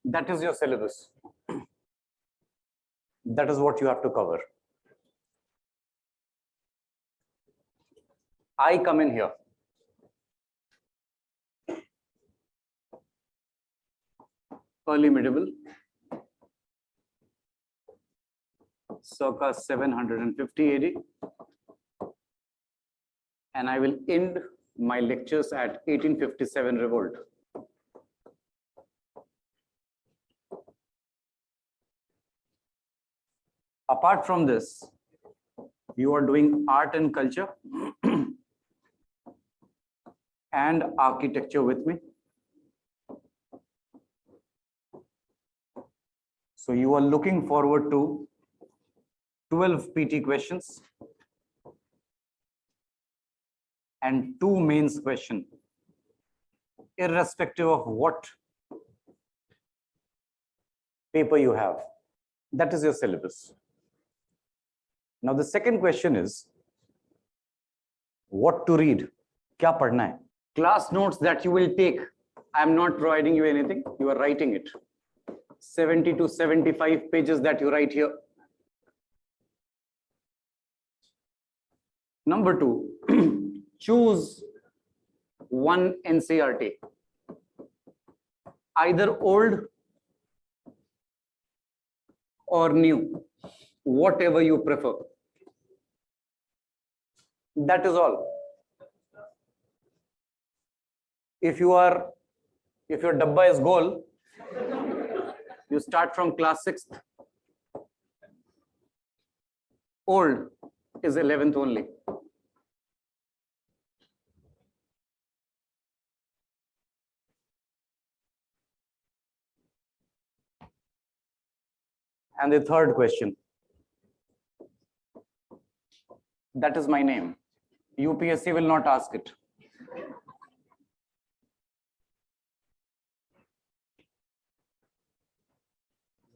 That is your syllabus. That is what you have to cover. I come in here. Early medieval, circa 750 AD, and I will end my lectures at 1857 revolt. Apart from this, you are doing art and culture and architecture with me. So you are looking forward to 12 PT questions and 2 mains question, irrespective of what paper you have. That is your syllabus. Now the second question is, what to read? Kya padhna hai? Class notes that you will take, I am not providing you anything, you are writing it. 70 to 75 pages that you write here. Number 2, choose one NCERT, either old or new, whatever you prefer. That is all. If your dabba is goal, you start from class 6th. Old is 11th only. And the third question, that is my name. UPSC will not ask it.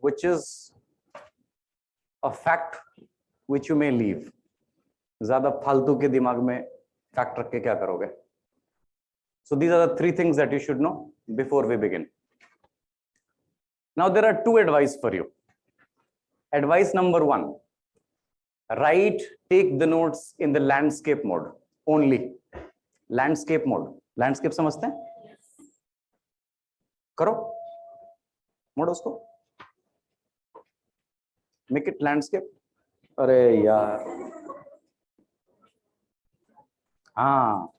Which is a fact which you may leave. ज़्यादा फालतू के दिमाग में fact रख के क्या करोगे? So these are the 3 things that you should know before we begin. Now there are 2 advice for you. Advice number 1, take the notes in the landscape mode only. Landscape mode. Landscape समझते हैं? करो mode उसको. Make it landscape. अरे यार. हाँ.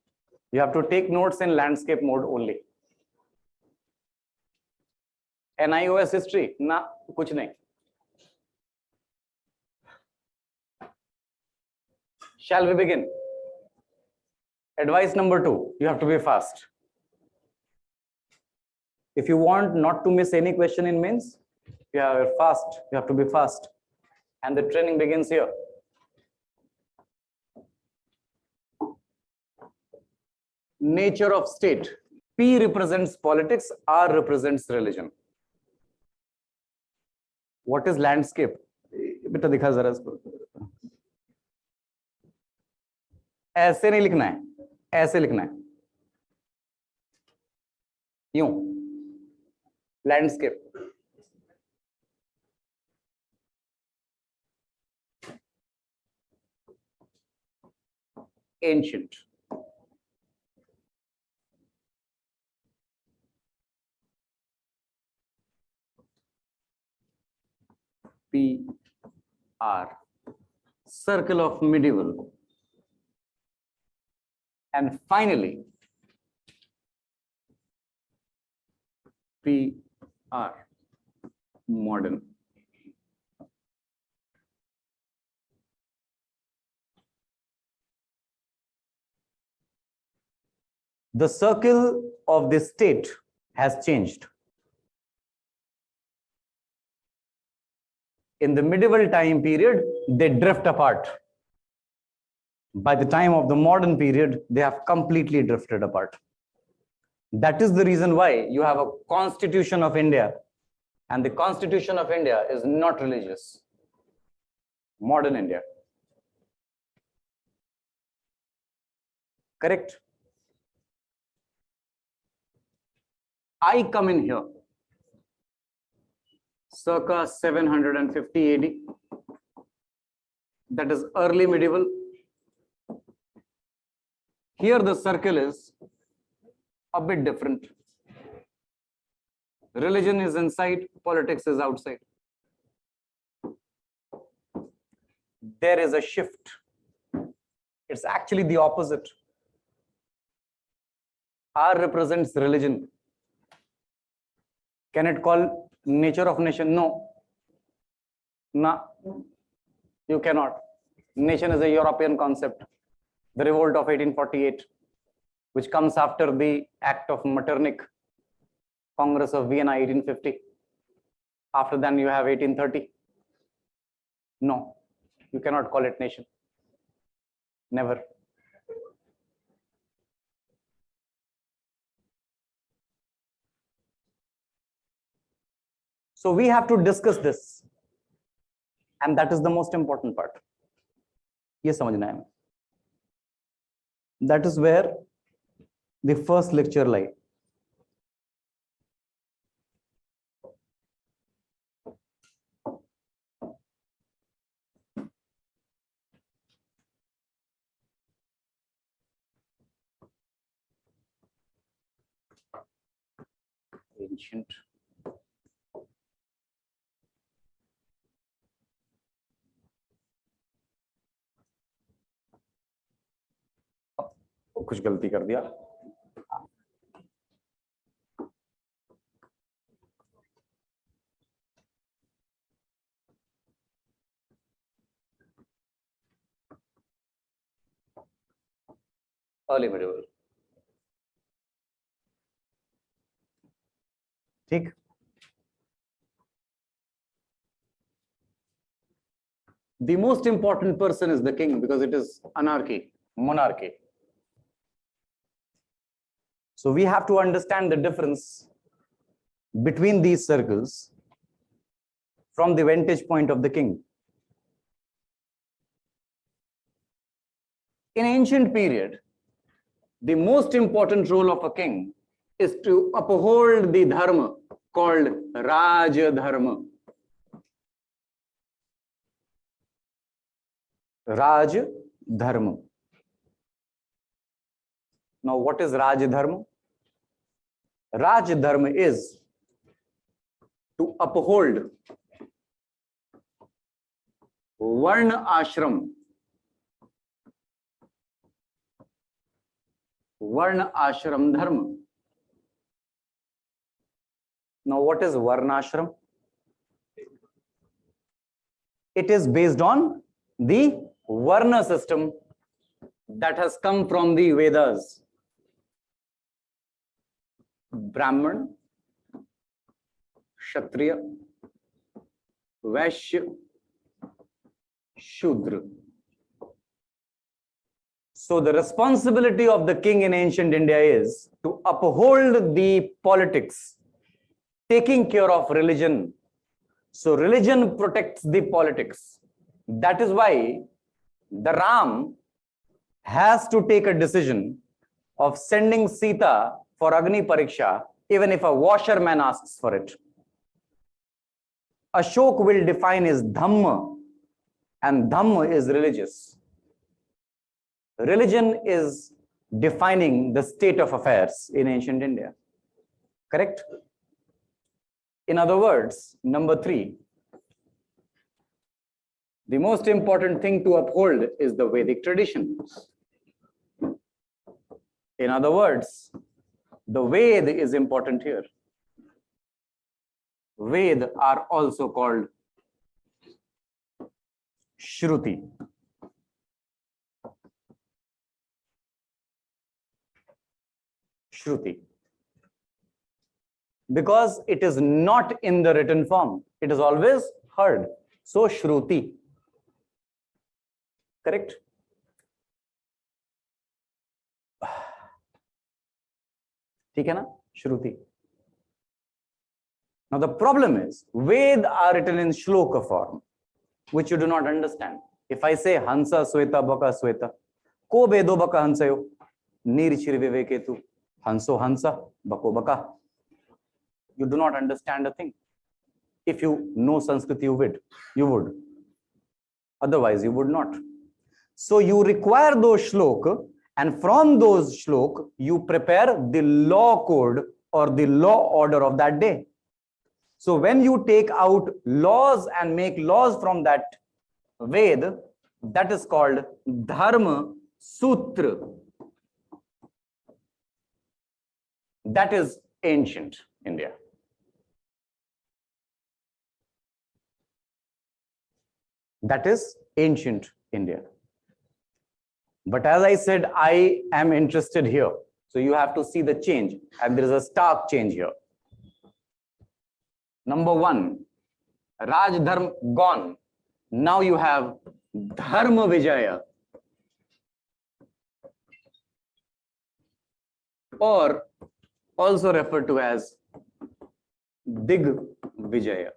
You have to take notes in landscape mode only. NIOS history ना कुछ नहीं. Shall we begin? Advice number 2, you have to be fast. If you want not to miss any question in mains, you have to be fast. And the training begins here. Nature of state. P represents politics, R represents religion. What is landscape? बेटा दिखा जरा इसको. ऐसे नहीं लिखना है, ऐसे लिखना है. यूं. Landscape. Ancient. PR. Circle of medieval. And finally, PR. Modern. The circle of this state has changed. In the medieval time period, they drift apart. By the time of the modern period, they have completely drifted apart. That is the reason why you have a Constitution of India, and the Constitution of India is not religious. Modern India. Correct? I come in here. circa 750 AD. That is early medieval. Here the circle is a bit different. Religion is inside, politics is outside. There is a shift. It's actually the opposite. R represents religion. Can it call nature of nation? No. No, you cannot. Nation is a European concept. The revolt of 1848, which comes after the Act of Metternich, Congress of Vienna 1850. After that, you have 1830. No, you cannot call it nation. Never. So we have to discuss this. And that is the most important part. Ye samajhna hai. That is where the first lecture lies. Ancient. कुछ गलती कर दिया. Early medieval. ठीक. The most important person is the king because it is anarchy, monarchy. So we have to understand the difference between these circles from the vantage point of the king. In ancient period, the most important role of a king is to uphold the dharma called Raj Dharma. Raj Dharma. Now, what is Raj Dharma? Raj Dharma is to uphold Varna Ashram. Varna Ashram Dharma. Now, what is Varna Ashram? It is based on the Varna system that has come from the Vedas. Brahman, Kshatriya, Vaishya, Shudra. So the responsibility of the king in ancient India is to uphold the politics, taking care of religion. So religion protects the politics. That is why the Ram has to take a decision of sending Sita for Agni Pariksha, even if a washerman asks for it. Ashok will define his Dhamma, and Dhamma is religious. Religion is defining the state of affairs in ancient India. Correct? In other words, number 3, the most important thing to uphold is the Vedic tradition. In other words, the Ved is important here. Ved are also called Shruti. Shruti. Because it is not in the written form. It is always heard. So Shruti. Correct? ठीक है ना? Shruti. Now the problem is, Ved are written in shloka form, which you do not understand. If I say Hansa Sweta Baka Sweta, Ko Bedo Baka Hansayo, Nir Chirviveketu, Hanso Hansa, Bako Baka. You do not understand a thing. If you know Sanskrit, you would. Otherwise, you would not. So you require those shlok, and from those shlok, you prepare the law code or the law order of that day. So when you take out laws and make laws from that Ved, that is called Dharma Sutra. That is ancient India. That is ancient India. But as I said, I am interested here. So you have to see the change, and there is a stark change here. Number one, Raj Dharma gone. Now you have Dharma Vijaya, or also referred to as Dig Vijaya.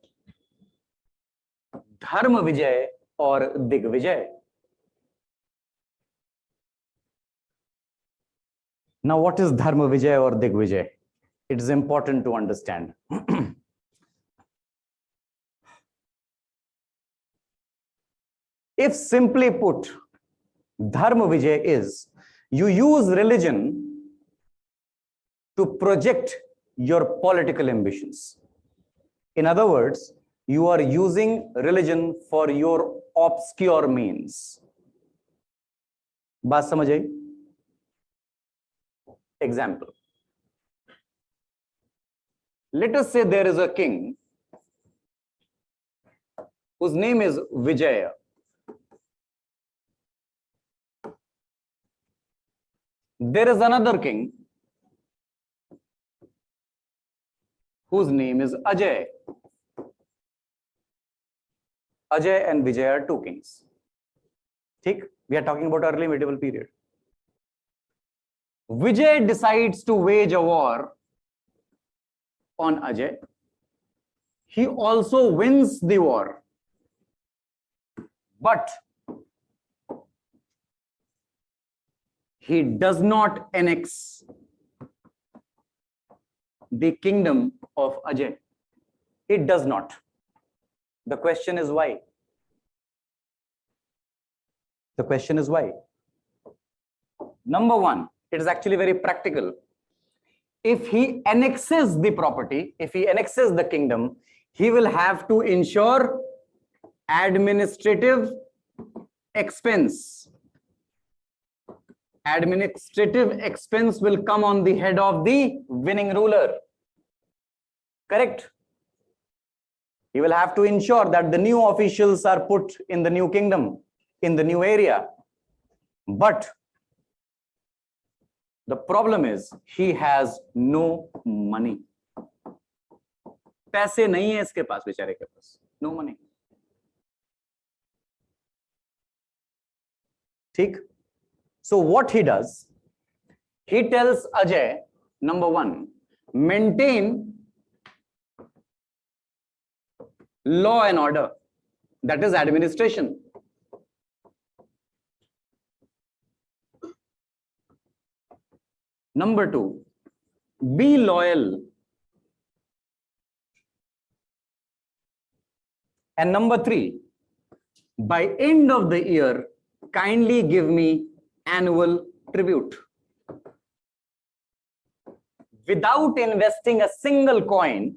Dharma Vijay or Dig Vijay. Now, what is Dharma Vijay or Dig Vijay? It is important to understand. If simply put, Dharma Vijay is you use religion to project your political ambitions. In other words, you are using religion for your obscure means. बात समझ आई? Example. Let us say there is a king whose name is Vijaya. There is another king whose name is Ajay. Ajay and Vijay are two kings. ठीक? We are talking about early medieval period. Vijay decides to wage a war on Ajay. He also wins the war. But he does not annex the kingdom of Ajay. It does not. The question is why? The question is why? Number one, it is actually very practical. If he annexes the property, if he annexes the kingdom, he will have to ensure administrative expense. Administrative expense will come on the head of the winning ruler. Correct? He will have to ensure that the new officials are put in the new kingdom, in the new area. But the problem is he has no money. पैसे नहीं है इसके पास, बेचारे के पास. No money. ठीक? So what he does, he tells Ajay, number one, maintain law and order. That is administration. Number two, be loyal. And number three, by end of the year, kindly give me annual tribute. Without investing a single coin,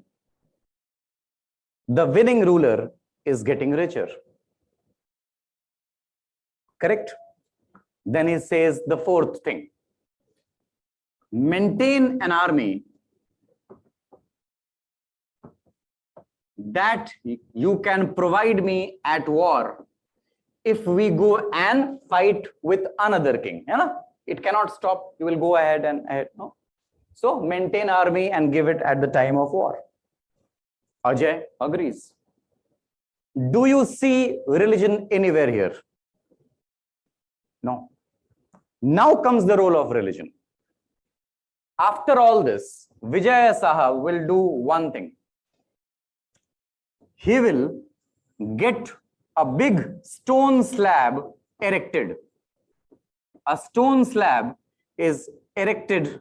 the winning ruler is getting richer. Correct? Then he says the fourth thing. Maintain an army that you can provide me at war if we go and fight with another king. It cannot stop. You will go ahead and ahead. No? So maintain army and give it at the time of war. Ajay agrees. Do you see religion anywhere here? No. Now comes the role of religion. After all this, Vijaya Sahab will do one thing. He will get a big stone slab erected. A stone slab is erected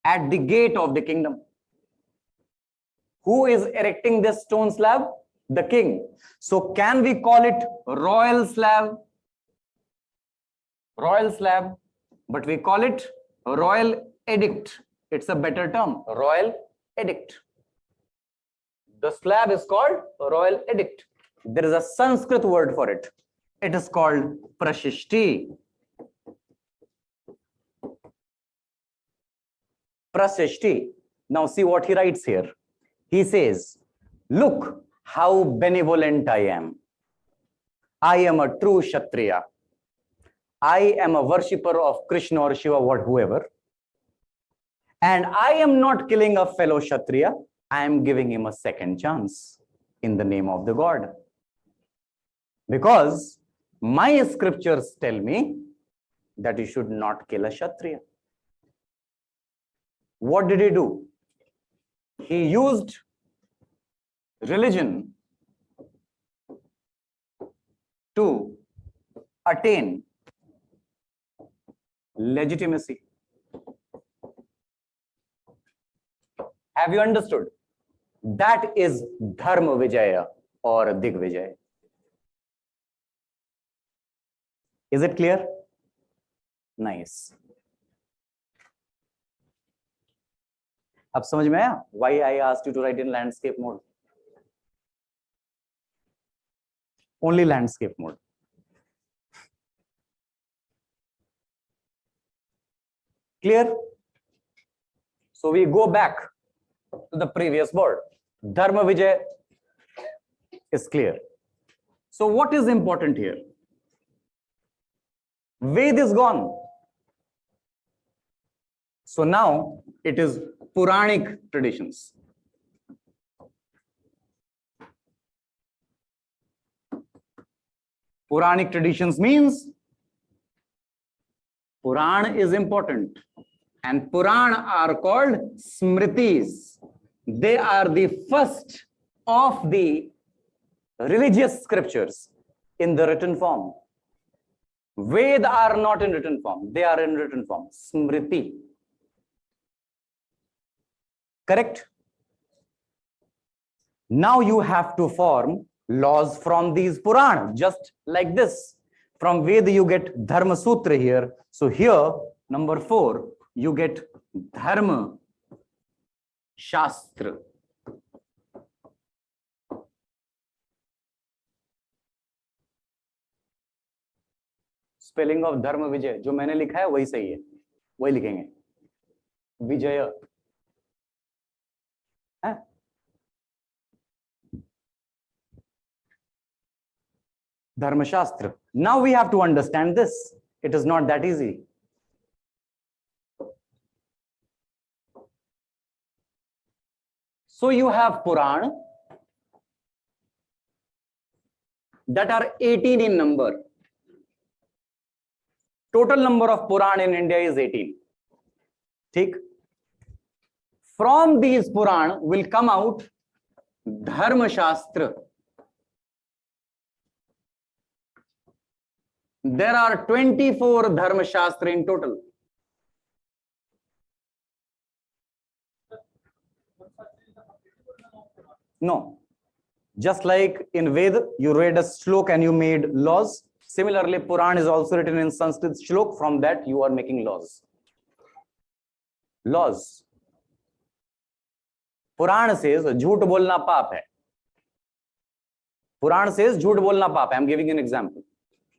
at the gate of the kingdom. Who is erecting this stone slab? The king. So can we call it royal slab? Royal slab, but we call it royal edict. It's a better term, royal edict. The slab is called royal edict. There is a Sanskrit word for it. It is called prashishti. Prashishti. Now see what he writes here. He says, look how benevolent I am. I am a true Kshatriya. I am a worshipper of Krishna or Shiva, whoever. And I am not killing a fellow Kshatriya. I am giving him a second chance in the name of the God. Because my scriptures tell me that you should not kill a Kshatriya. What did he do? He used religion to attain legitimacy. Have you understood? That is Dharma Vijaya or Digvijaya. Is it clear? Nice. अब समझ में आया? Why I asked you to write in landscape mode? Only landscape mode. Clear? So we go back to the previous word. Dharma Vijay is clear. So what is important here? Ved is gone. So now it is Puranic traditions. Puranic traditions means Puran is important. And Puran are called Smritis. They are the first of the religious scriptures in the written form. Ved are not in written form. They are in written form. Smriti. Correct? Now you have to form laws from these Puran, just like this. From Ved you get Dharma Sutra here. So here, number 4, you get Dharma Shastra. Spelling of धर्म विजय जो मैंने लिखा है वही सही है, वही लिखेंगे विजय है? Dharmashastra. Now we have to understand this. It is not that easy. So you have Puran that are 18 in number. Total number of Puran in India is 18. Take. From these Puran will come out Dharma Shastra. There are 24 Dharma Shastra in total. No. Just like in Veda, you read a shlok and you made laws. Similarly, Puran is also written in Sanskrit shlok. From that, you are making laws. Laws. Puran says, झूठ बोलना पाप है. Puran says, झूठ बोलना पाप है. I'm giving you an example.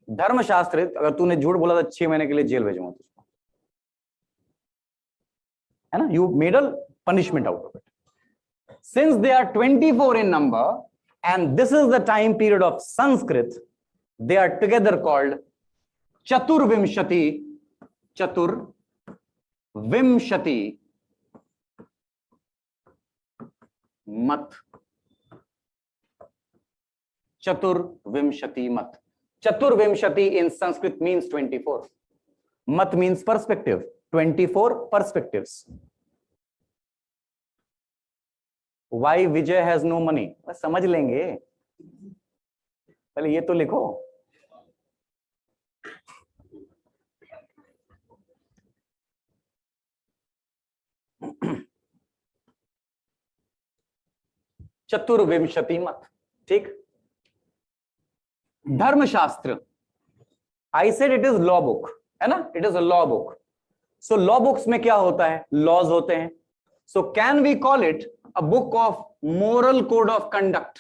धर्म शास्त्र, अगर तूने झूठ बोला तो 6 महीने के लिए जेल भेजूंगा तुझको, है ना? You made a punishment out of it. Since they are 24 in number, and this is the time period of Sanskrit, they are together called Chaturvimshati. Chaturvimshati Mat. Chaturvimshati Mat. Chaturvimshati in Sanskrit means 24. Mat means perspective. 24 perspectives. Why Vijay has no money? बस समझ लेंगे. पहले ये तो लिखो. चतुर्विंशति मत। ठीक। Dharmashastra, I said it is law book, है ना, it is a law book. So law books में क्या होता है, लॉज होते हैं। So can we call it a book of moral code of conduct?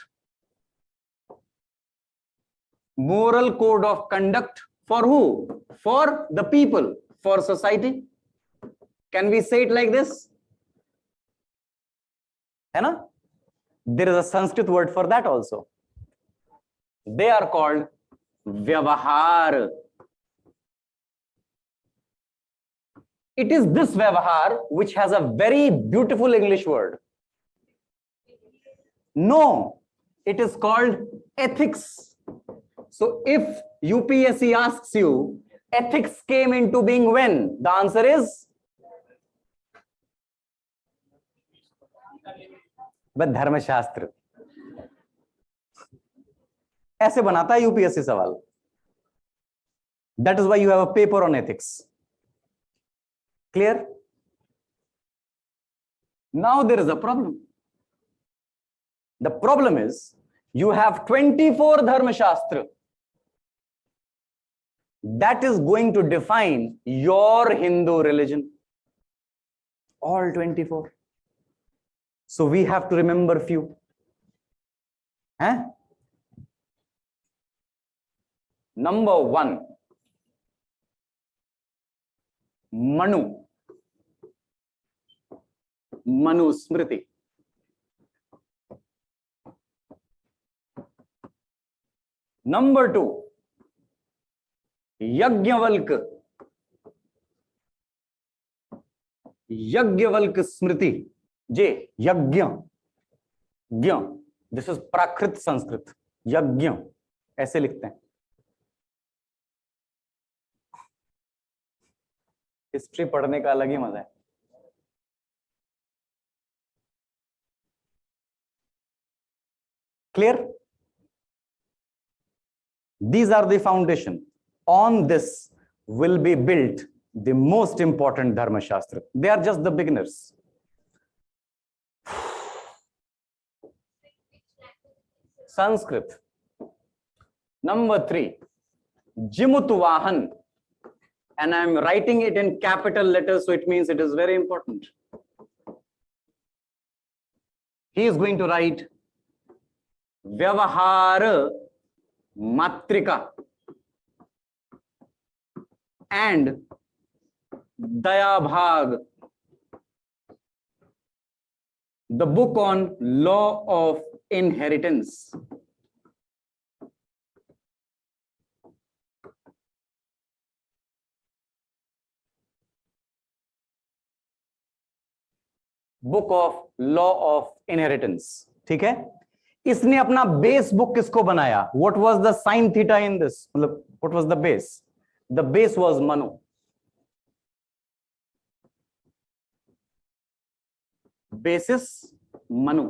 Moral code of conduct for who? For the people, for society. Can we say it like this? है ना? There is a Sanskrit word for that also, they are called व्यवहार। It is this vyavahar which has a very beautiful English word. No, it is called ethics. So if UPSC asks you, ethics came into being when? The answer is? but धर्मशास्त्र। ऐसे बनाता है UPSC सवाल। That is why you have a paper on ethics. Clear? Now there is a problem. The problem is you have 24 dharma shastra that is going to define your Hindu religion. All 24. So we have to remember few. Huh? Number 1, Manu. Manu Smriti. Number 2, Yajnavalkya. Yajnavalkya स्मृति। जे यज्ञ, ज्ञ, this is प्राकृत संस्कृत। यज्ञ ऐसे लिखते हैं। History पढ़ने का अलग ही मजा है। Clear? These are the foundation. On this will be built the most important dharma shastra. They are just the beginners. Sanskrit. Number 3, Jimutvahan. And I am writing it in capital letters, so it means it is very important. He is going to write Vyavahara Matrika and Dayabhaga, the book on law of inheritance. Book of law of inheritance. ठीक है। इसने अपना base book किसको बनाया? What was the sign theta in this? मतलब what was the base? The base was Manu. Basis Manu.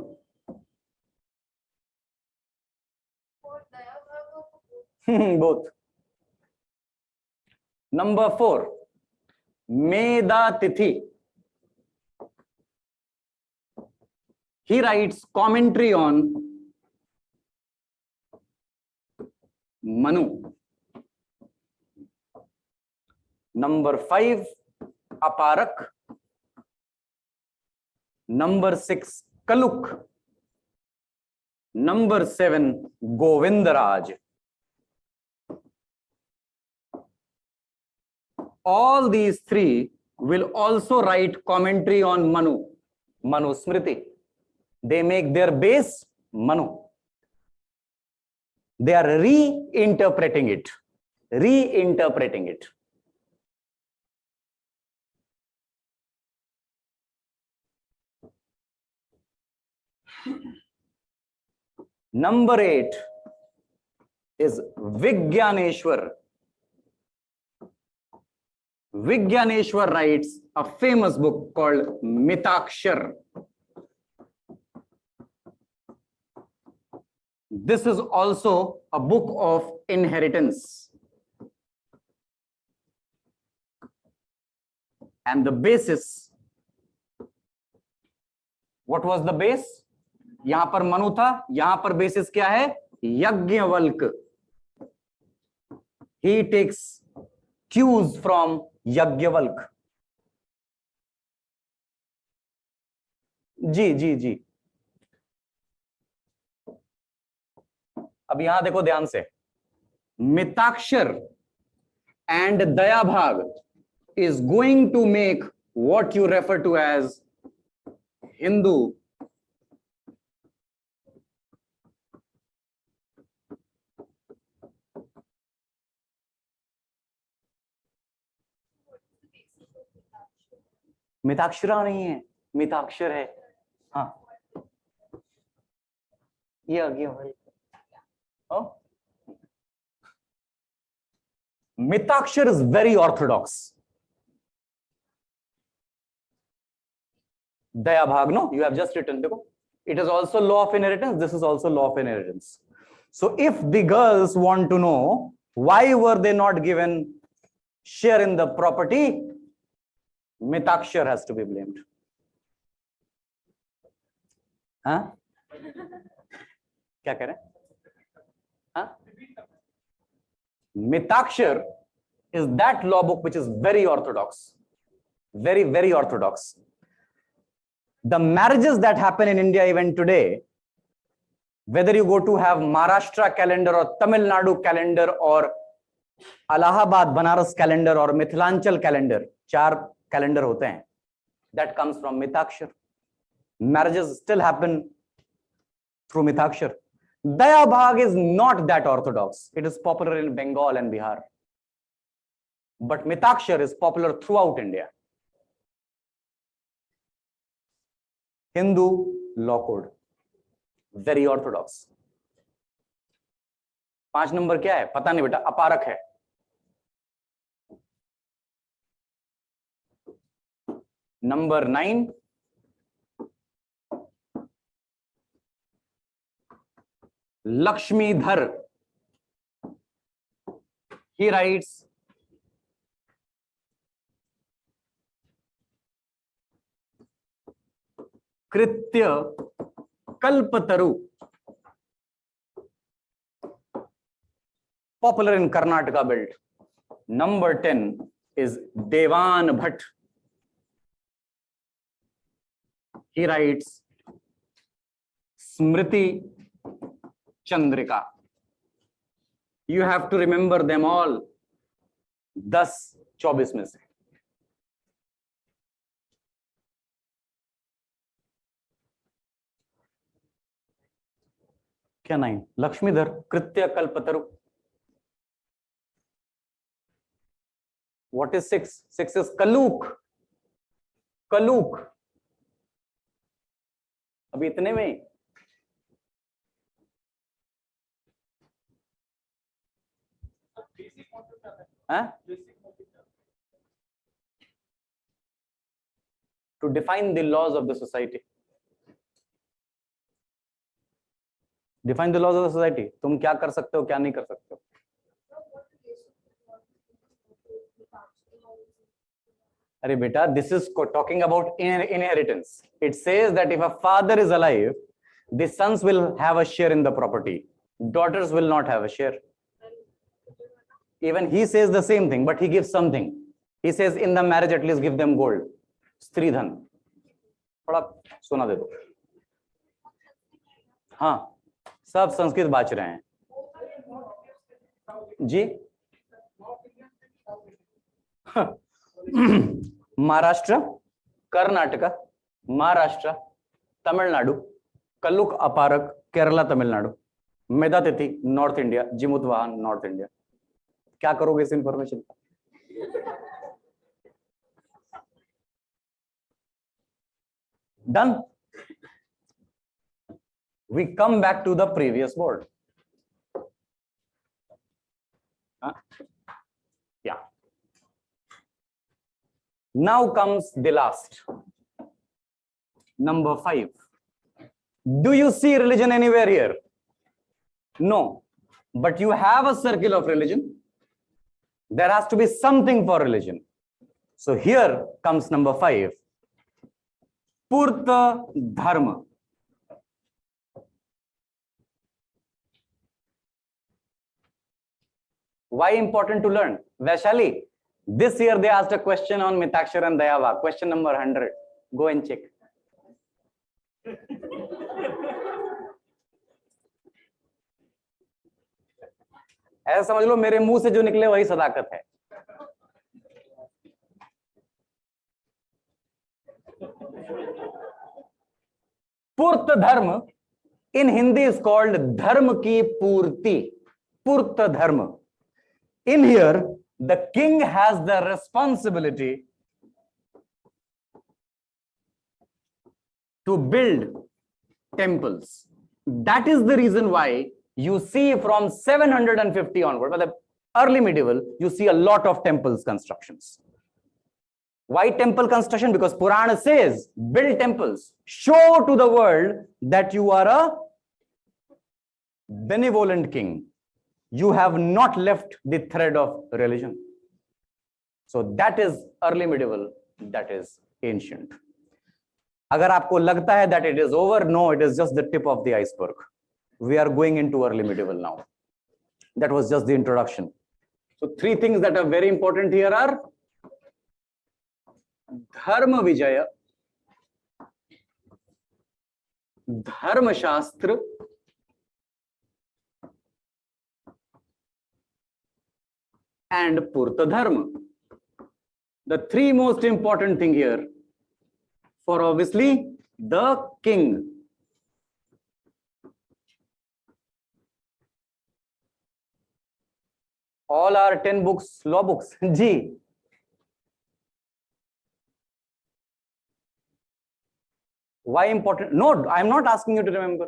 Both. Number 4, Medhatithi. He writes commentary on Manu. Number 5, Aparak. Number 6, Kaluk. Number 7, Govindaraj. All these 3 will also write commentary on Manu, Manu Smriti. They make their base Manu. They are reinterpreting it. Reinterpreting it. Number 8 is Vigyaneshwar. Vigyaneshwar writes a famous book called Mitakshar. This is also a book of inheritance. And the basis, what was the base? यहां पर मनु था, यहां पर basis क्या है? यज्ञवल्क. ही takes cues from Yajnavalkya. जी जी जी. अब यहां देखो ध्यान से, Mitakshara and दयाभाग is going to make what you refer to as Hindu Mitakshara नहीं है, मिताक्षर है. हाँ, ये आ गया भाई. Mitakshara is very orthodox. Daya bhag, no, you have just written. देखो, it is also law of inheritance. This is also law of inheritance. So if the girls want to know why were they not given share in the property, Mitakshar has to be blamed. हाँ? क्या कह रहे हैं? हाँ? Mitakshar is that law book which is very orthodox, very, very orthodox. The marriages that happen in India even today, whether you go to have Maharashtra calendar or Tamil Nadu calendar or Allahabad Banaras calendar or Mithilanchal calendar, 4 calendar होते हैं, that comes from Mitakshar. Marriages still happen through Mitakshar. Daya Bhag is not that orthodox. It is popular in Bengal and Bihar. But Mitakshar is popular throughout India. Hindu law code, very orthodox. 5 number क्या है? पता नहीं बेटा, अपारक है. Number 9, Lakshmidhar. He writes, Kritya Kalpataru, popular in Karnataka belt. Number 10 is Devan Bhatt. He writes Smriti Chandrika. You have to remember them all. 10-24 में से. क्या 9? लक्ष्मीधर, कृत्य कल्पतरु. What is 6? 6 is Kaluk. Kaluk. अभी इतने में to define the laws of the society. Define the laws of the society. तुम क्या कर सकते हो, क्या नहीं कर सकते हो. अरे बेटा, this is talking about inheritance. It says that if a father is alive, the sons will have a share in the property. Daughters will not have a share. Even he says the same thing, but he gives something. He says in the marriage at least give them gold. स्त्रीधन. थोड़ा सुना दे दो. हाँ, सब संस्कृत बाच रहे हैं जी. Maharashtra, Karnataka, Maharashtra, Tamil Nadu, Kulluka Aparaka, Kerala, Tamil Nadu, Medhatithi, north India, Jimutavahana, north India. क्या करोगे इस इंफॉर्मेशन का? Done. We come back to the previous board. Yeah. Now comes the last. Number 5. Do you see religion anywhere here? No. But you have a circle of religion. There has to be something for religion. So here comes number 5. Purta Dharma. Why important to learn? Vaishali, this year they asked a question on Mitakshar and Dayava, question number 100. Go and check. ऐसा समझ लो मेरे मुंह से जो निकले वही सदाकत है. पूर्त धर्म in Hindi is called dharma ki purti. Purta dharma. In here, the king has the responsibility to build temples. That is the reason why you see from 750 onward, but the early medieval, you see a lot of temples constructions. Why temple construction? Because Purana says, build temples. Show to the world that you are a benevolent king. You have not left the thread of religion. So that is early medieval, that is ancient. Agar aapko lagta hai that it is over, no, it is just the tip of the iceberg. We are going into early medieval now. That was just the introduction. So three things that are very important here are Dharma Vijaya, Dharma Shastra, and Purta Dharma. The three most important thing here for obviously the king. All are 10 books, law books. Ji. Why important? No, I'm not asking you to remember.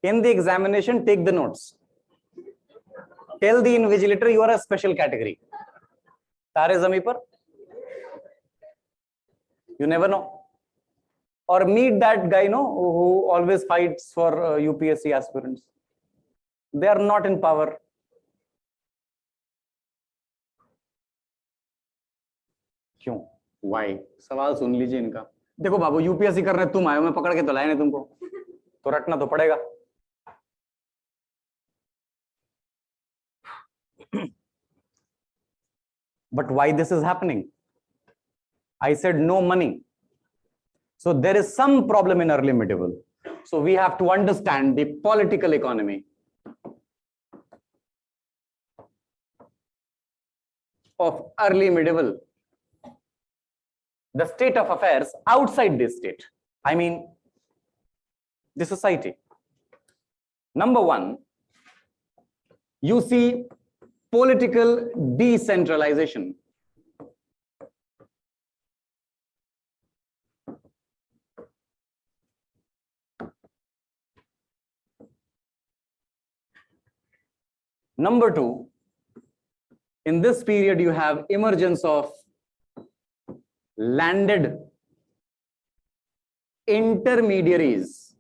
In the examination, take the notes. Tell the invigilator you are a special category. Tare zami par. You never know. Or meet that guy, no, who always fights for UPSC aspirants. They are not in power. क्यों? Why? सवाल सुन लीजिए इनका. देखो बाबू UPSC कर रहे तुम आए हो, मैं पकड़ के तो लाया नहीं तुमको, तो रटना तो पड़ेगा. But why this is happening? I said no money. So there is some problem in early medieval. So we have to understand the political economy of early medieval. The state of affairs outside this state. I mean, the society. Number one, you see political decentralization. Number two, in this period, you have emergence of landed intermediaries.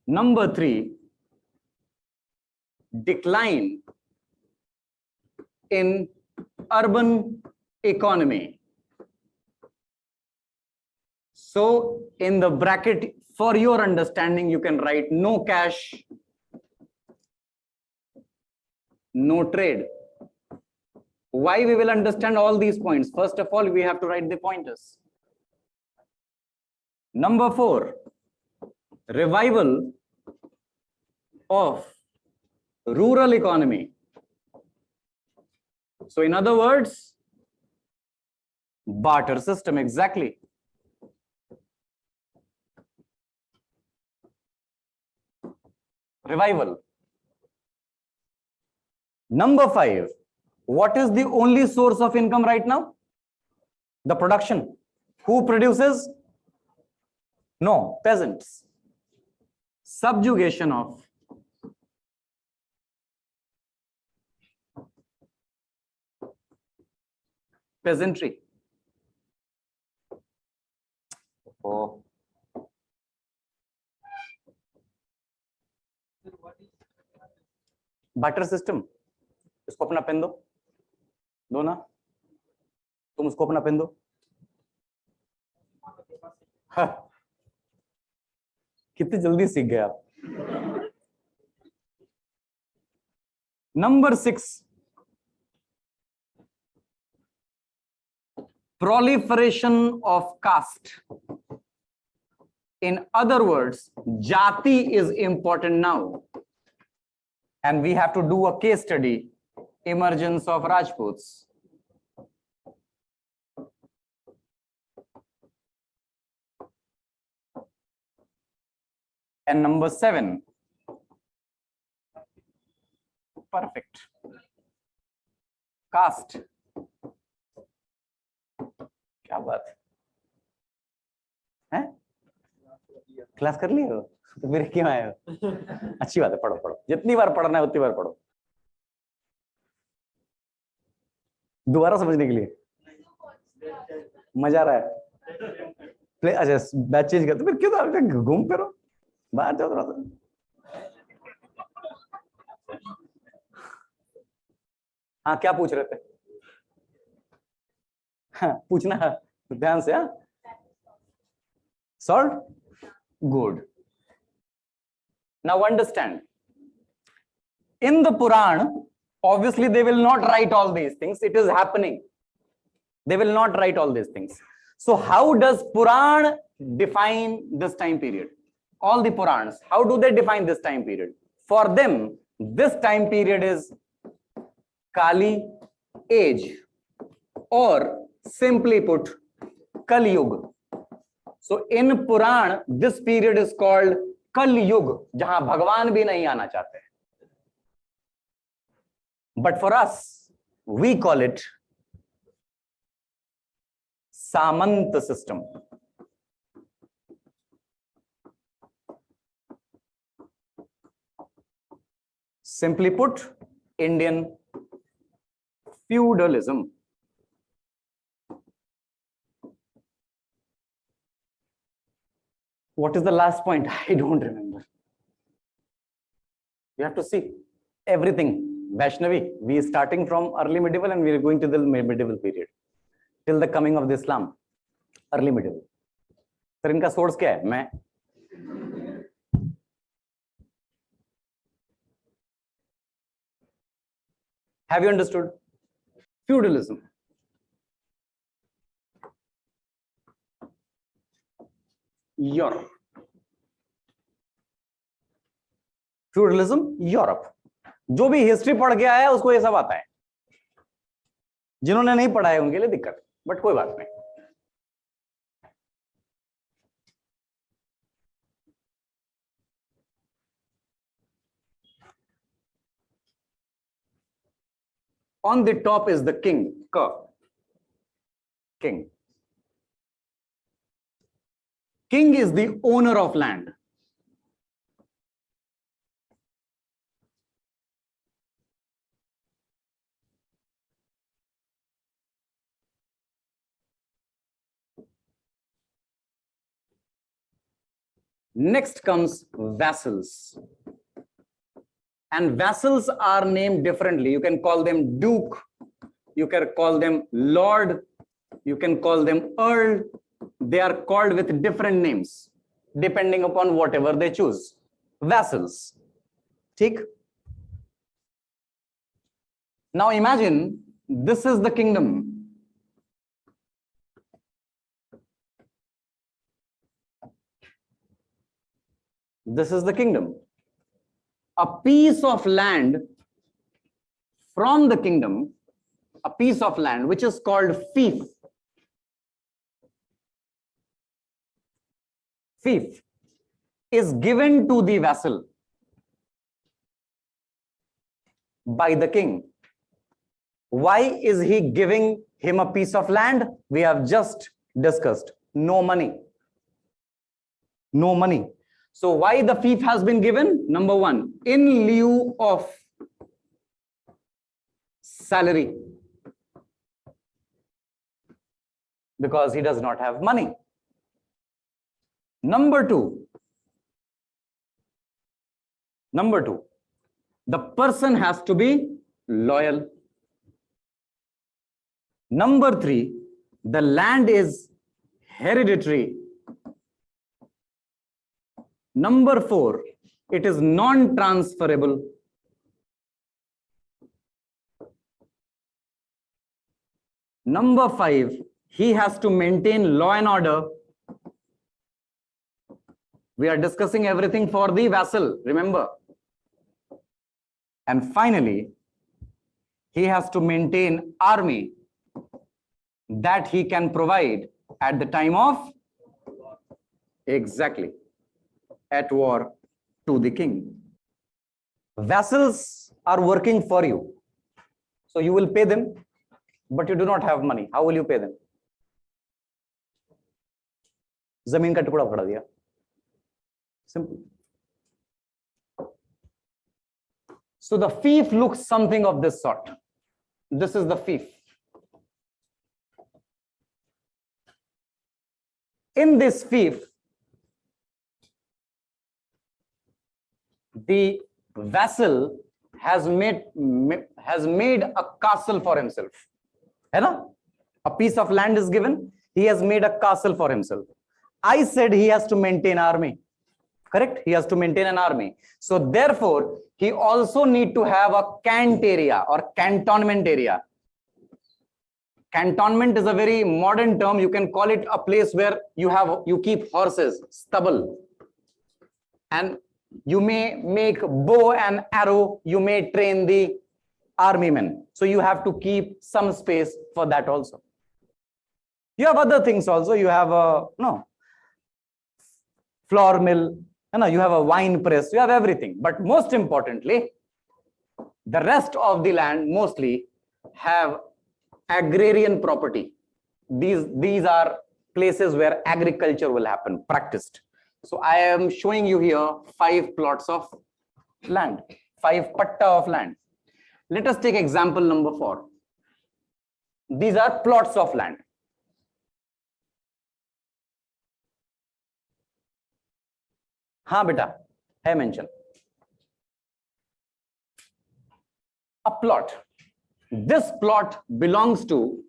Number three, decline in urban economy. So in the bracket, for your understanding, you can write no cash, no trade. Why we will understand all these points? First of all, we have to write the pointers. Number four, revival of rural economy. So in other words, barter system, exactly. Revival. Number five, what is the only source of income right now? The production. Who produces? No, peasants. Subjugation of peasantry. Oh. Barter system. इसको अपना pen दो ना, तुम उसको अपना pen दो. कितनी जल्दी सीख गए आप। Number 6, proliferation of caste. In other words, jati is important now, and we have to do a case study, emergence of Rajputs. And number 7, perfect, caste. क्या बात है, क्लास कर लिए हो तो फिर क्यों आए हो? अच्छी बात है, पढ़ो पढ़ो, जितनी बार पढ़ना है उतनी बार पढ़ो, दोबारा समझने के लिए। मजा आ रहा है? अच्छा, बैच चेंज करते फिर क्यों, तो घूम फिरो, बाहर जाओ थोड़ा सा। हाँ, क्या पूछ रहे थे? हाँ, पूछना है ध्यान से। हाँ, solve, good. Now understand, in the Puran, obviously they will not write all these things. It is happening. They will not write all these things. So how does Puran define this time period? All the Purans, how do they define this time period? For them, this time period is Kali age, or simply put, Kali Yuga. So in Puran, this period is called Kali Yuga, जहां भगवान भी नहीं आना चाहते. But for us, we call it Samanta system. Simply put, Indian feudalism. What is the last point? I don't remember. You have to see everything. Vaishnavi, we are starting from early medieval and we are going to the medieval period till the coming of the Islam. Early medieval. Sir, इनका source क्या है? मैं. Have you understood? Feudalism. Europe. Feudalism, Europe. जो भी history पढ़ के आया है उसको ये सब आता है. जिन्होंने नहीं पढ़ा है उनके लिए दिक्कत, बट कोई बात नहीं. On the top is the king, king. King is the owner of land. Next comes vassals. And vassals are named differently. You can call them duke, you can call them lord, you can call them earl. They are called with different names depending upon whatever they choose. Vassals. Theek? Now imagine this is the kingdom. This is the kingdom. A piece of land from the kingdom, a piece of land which is called fief. Fief is given to the vassal by the king. Why is he giving him a piece of land? We have just discussed. No money. No money. So why the fief has been given? Number one, in lieu of salary, because he does not have money. Number two, the person has to be loyal. Number three, the land is hereditary. Number 4, it is non-transferable. Number 5, he has to maintain law and order. We are discussing everything for the vassal, remember. And finally, he has to maintain army that he can provide at the time of, exactly, at war to the king. Vassals are working for you. So you will pay them, but you do not have money. How will you pay them? Zameen ka tukda pakda diya. Simple. So the fief looks something of this sort. This is the fief. In this fief, the vassal has made a castle for himself. A piece of land is given. He has made a castle for himself. I said he has to maintain army. Correct? He has to maintain an army. So therefore, he also need to have a cant area or cantonment area. Cantonment is a very modern term. You can call it a place where you keep horses, stubble. And you may make bow and arrow. You may train the army men. So you have to keep some space for that also. You have other things also. You have a flour mill. You have a wine press. You have everything. But most importantly, the rest of the land mostly have agrarian property. These are places where agriculture will happen, practiced. So I am showing you here 5 plots of land, 5 patta of land. Let us take example number 4. These are plots of land. हाँ बेटा है mention. A plot. This plot belongs to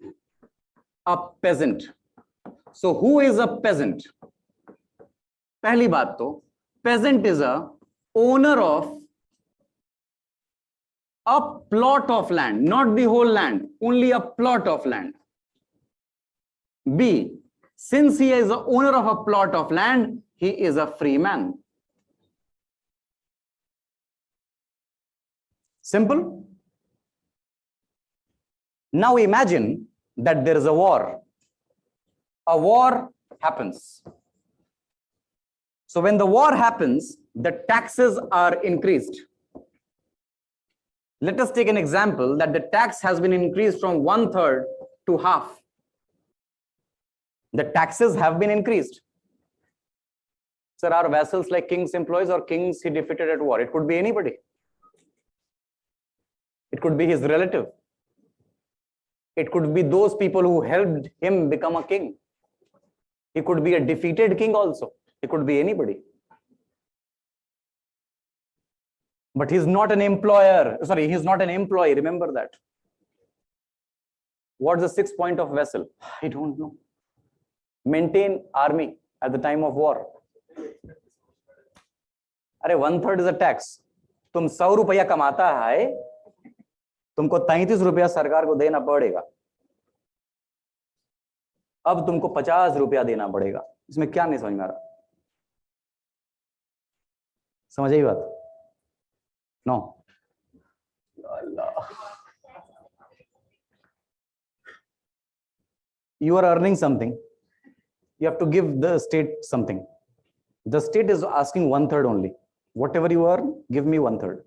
a peasant. So who is a peasant? पहली बात तो peasant is a owner of a plot of land, not the whole land, only a plot of land. B, since he is the owner of a plot of land, he is a free man. Simple. Now imagine that there is a war. A war happens. So when the war happens, the taxes are increased. Let us take an example that the tax has been increased from 1/3 to half. The taxes have been increased. Sir, are vassals like king's employees or kings he defeated at war? It could be anybody. It could be his relative. It could be those people who helped him become a king. He could be a defeated king also. It could be anybody. But he's not an employer. Sorry, he's not an employee. Remember that. What's the 6th point of vassal? I don't know. Maintain army at the time of war. अरे 1/3 is a tax. तुम 100 रुपया कमाता है, तुमको 33 रुपया सरकार को देना पड़ेगा. अब तुमको 50 रुपया देना पड़ेगा. इसमें क्या नहीं समझ में आ रहा? समझ आई बात? No. You are earning something. You have to give the state something. The state is asking 1/3 only. Whatever you earn, give me 1/3.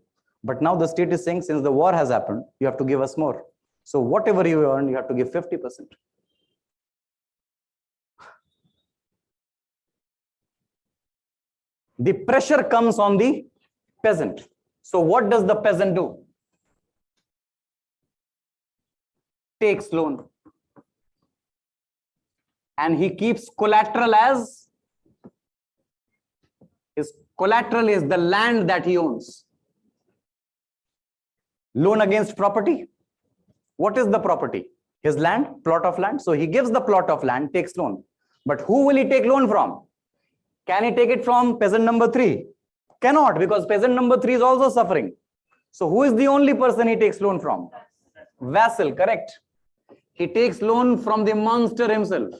But now the state is saying, since the war has happened, you have to give us more. So whatever you earn, you have to give 50%. The pressure comes on the peasant. So what does the peasant do? Takes loan. And he keeps collateral as, his collateral is the land that he owns. Loan against property. What is the property? His land, plot of land. So he gives the plot of land, takes loan. But who will he take loan from? Can he take it from peasant number 3? Cannot, because peasant number 3 is also suffering. So who is the only person he takes loan from? Vassal, correct. He takes loan from the monster himself.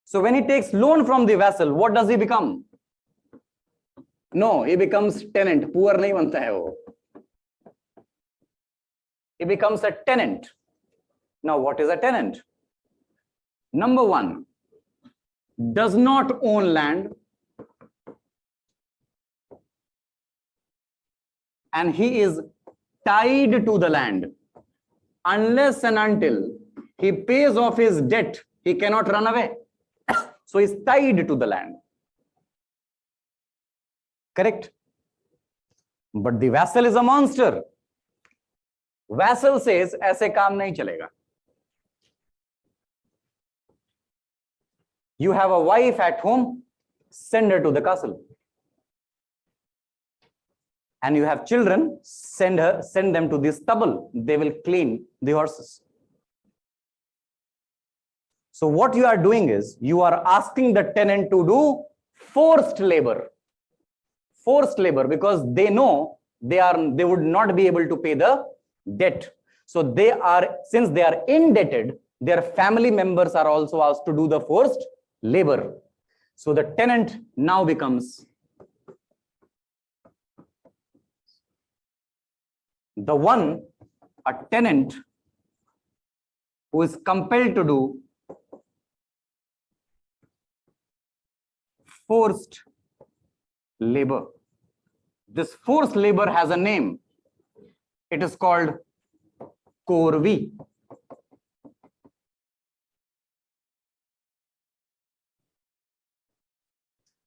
So when he takes loan from the vassal, what does he become? No, he becomes tenant. Poor nahi banta hai wo. He becomes a tenant. Now, what is a tenant? Number 1, does not own land, and he is tied to the land. Unless and until he pays off his debt, he cannot run away. So he's tied to the land. Correct? But the vassal is a monster. Vassal says, ऐसे काम नहीं चलेगा. You have a wife at home, send her to the castle. And you have children, send them to the stable. They will clean the horses. So what you are doing is, you are asking the tenant to do forced labor. Forced labor, because they know they would not be able to pay the debt. So since they are indebted, their family members are also asked to do the forced labor. So the tenant now becomes a tenant who is compelled to do forced labor. This forced labor has a name. It is called corvée.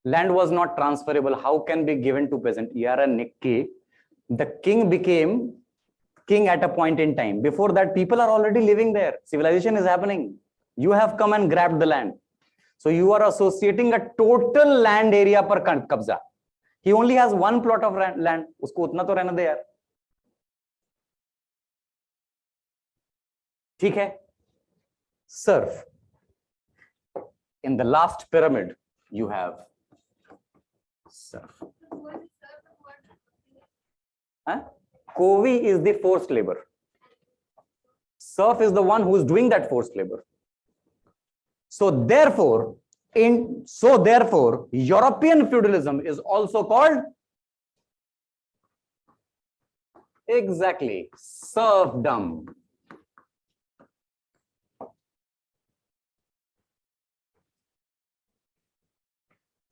Land was not transferable. How can be given to peasant? The king became king at a point in time. Before that, people are already living there. Civilization is happening. You have come and grabbed the land. So you are associating a total land area per kabza. He only has one plot of land. Usko utna to rehna de yaar. ठीक है? Serf. In the last pyramid, you have serf. Huh? Corvée is the forced labor. Serf is the one who is doing that forced labor. So therefore, European feudalism is also called exactly serfdom.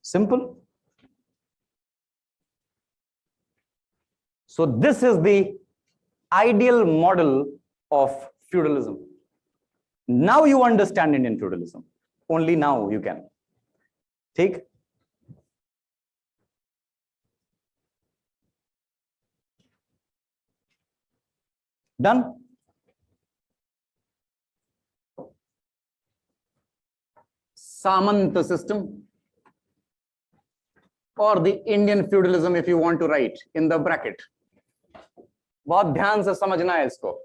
Simple. So this is the ideal model of feudalism. Now you understand Indian feudalism. Only now you can. Take. Done. Samanta system, or the Indian feudalism, if you want to write in the bracket. बहुत ध्यान से समझना है इसको.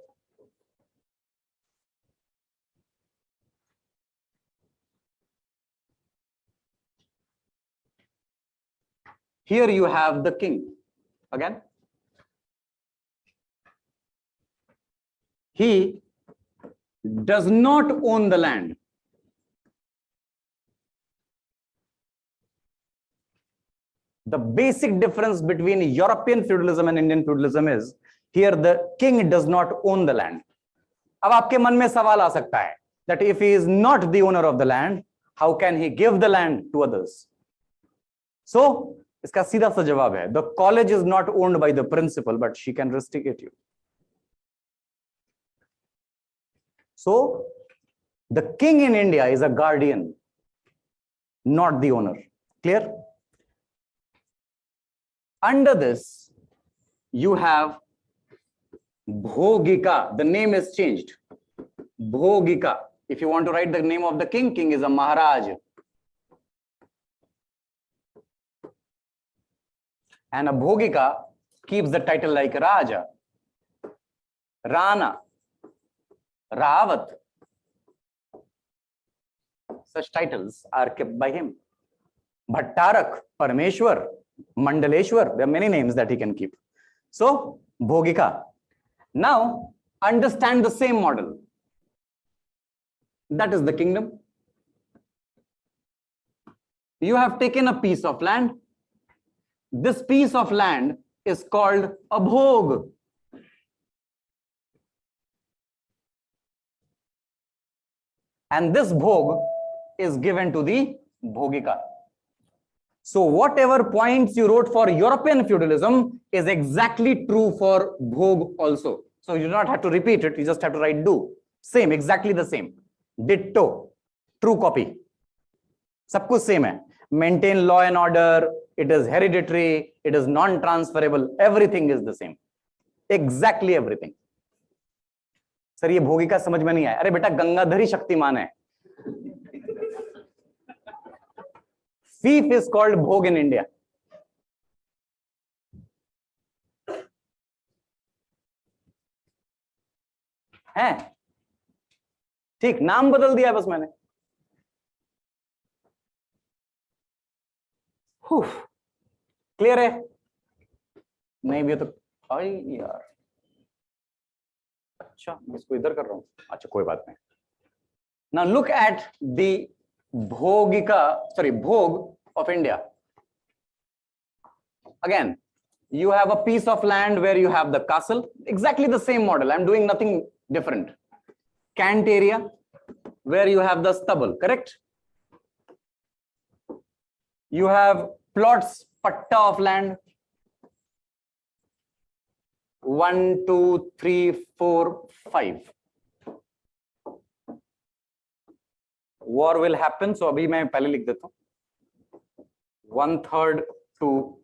Here you have the king. Again, he does not own the land. The basic difference between European feudalism and Indian feudalism is, here the king does not own the land. अब आपके मन में सवाल आ सकता है that if he is not the owner of the land, how can he give the land to others? So इसका सीधा सा जवाब है, the college is not owned by the principal, but she can rusticate you. So the king in India is a guardian, not the owner. Clear? Under this, you have Bhogika. The name is changed. Bhogika. If you want to write the name of the king, king is a Maharaj. And a Bhogika keeps the title like Raja, Rana, Ravat. Such titles are kept by him. Bhattarak, Parameshwar, Mandaleshwar. There are many names that he can keep. So, Bhogika. Now, understand the same model. That is the kingdom. You have taken a piece of land. This piece of land is called a bhog. And this bhog is given to the bhogika. So whatever points you wrote for European feudalism is exactly true for bhog also. So you do not have to repeat it. You just have to write do. Same, exactly the same. Ditto. True copy. सब कुछ same है. Maintain law and order. It is hereditary. It is non-transferable. Everything is the same. Exactly everything. Sir ये भोगिका समझ में नहीं आया. अरे बेटा गंगाधरी शक्तिमान है. Fief is called bhog in India. है ठीक, नाम बदल दिया बस मैंने. क्लियर है? नहीं भी तो आई यार. अच्छा इसको इधर कर रहा हूं. अच्छा कोई बात नहीं. Now look at the bhog of India. Again, you have a piece of land where you have the castle. Exactly the same model. I'm doing nothing different. Cant area where you have the stubble, correct? You have plots, patta of land. 1, 2, 3, 4, 5. War will happen, so अभी मैं पहले लिख देता हूँ. 1/3 to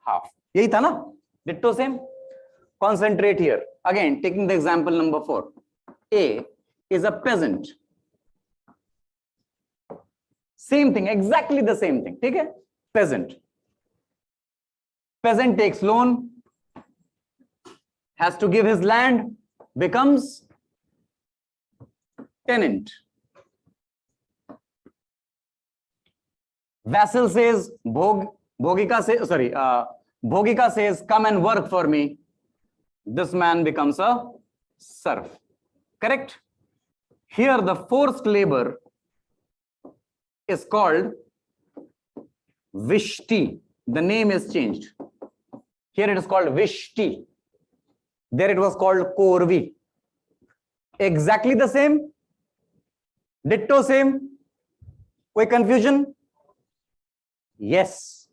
half. यही था ना? Ditto same. Concentrate here. Again, taking the example number 4. A is a peasant. Same thing, exactly the same thing. ठीक है? Peasant. Peasant takes loan, has to give his land, becomes tenant. Vassal says, Bhogika says, come and work for me. This man becomes a serf. Correct? Here the forced labor is called Vishti. The name is changed. Here it is called Vishti. There it was called Korvi. Exactly the same. Ditto same. Koi confusion? Yes.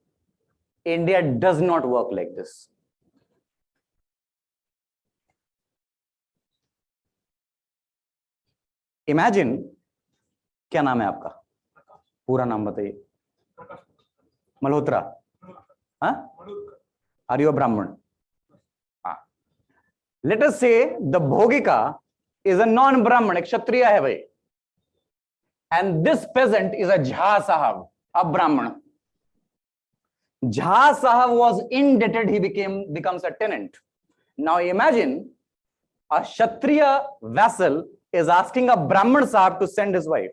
India does not work like this. Imagine, क्या नाम है आपका? पूरा नाम बताइए. मल्होत्रा. हाँ? Are you a Brahman? Let us say the Bhogika is a non-Brahman, एक क्षत्रिय है भाई. And this peasant is a Jha Sahab, a Brahman. Jha Sahab was indebted, he becomes a tenant. Now imagine a Kshatriya vassal is asking a Brahman Sahab to send his wife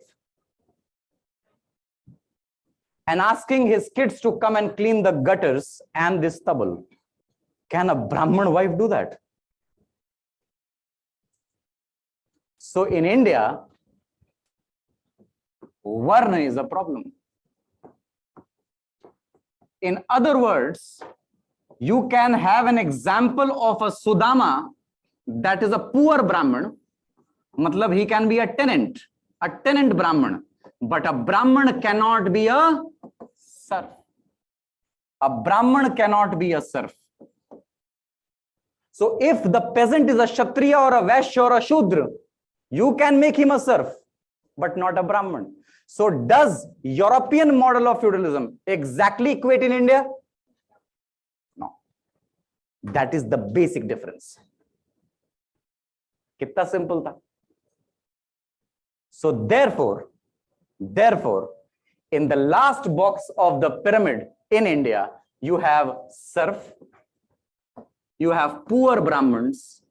and asking his kids to come and clean the gutters and this stubble. Can a Brahman wife do that? So in India, Varna is a problem. In other words, you can have an example of a Sudama that is a poor Brahman. Matlab, he can be a tenant Brahman, but a Brahman cannot be a serf. A Brahman cannot be a serf. So if the peasant is a Kshatriya or a Vaishya or a Shudra, you can make him a serf, but not a Brahman. So does European model of feudalism exactly equate in India? No. That is the basic difference. Kitna simple tha? So therefore, in the last box of the pyramid in India, you have serf, you have poor Brahmins,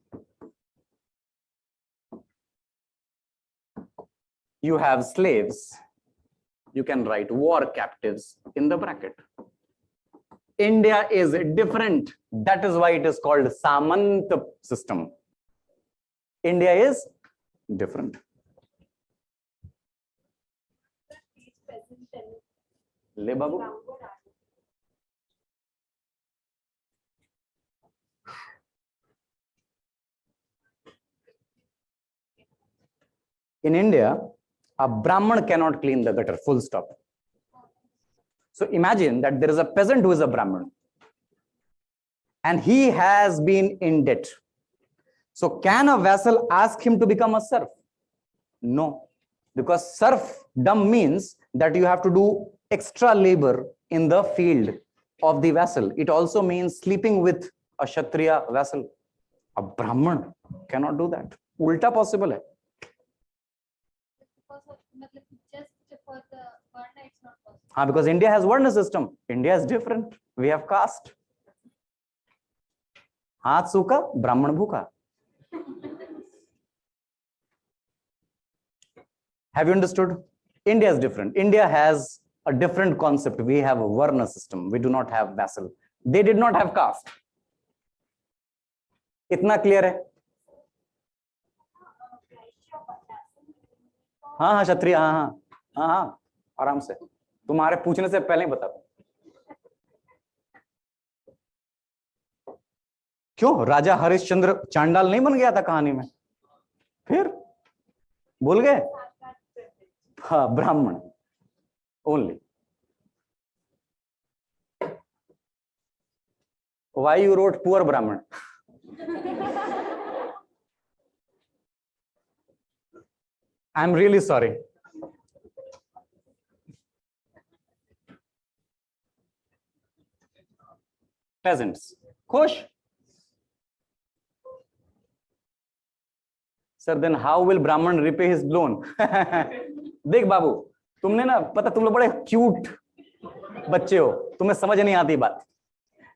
you have slaves, you can write war captives in the bracket. India is different. That is why it is called Samant system. India is different. Le babu. In India, a Brahman cannot clean the gutter, full stop. So imagine that there is a peasant who is a Brahman and he has been in debt. So can a vassal ask him to become a serf? No, because serfdom means that you have to do extra labor in the field of the vassal. It also means sleeping with a Kshatriya vassal. A Brahman cannot do that. Ulta possible hai. Because India has Varna system. India is different. We have caste. Haath suka, Brahman bhuka. Have you understood? India is different. India has a different concept. We have a Varna system. We do not have vassal. They did not have caste. Itna clear hai? हाँ हाँ क्षत्रिय हाँ हाँ हाँ हाँ आराम से तुम्हारे पूछने से पहले ही बता क्यों राजा हरिश्चंद्र चांडाल नहीं बन गया था कहानी में फिर भूल गए हाँ ब्राह्मण only why you wrote poor Brahman I'm really sorry. Peasants. Khush? Sir, then how will Brahman repay his loan? देख बाबू तुमने ना पता तुम लोग बड़े क्यूट बच्चे हो तुम्हें समझ नहीं आती बात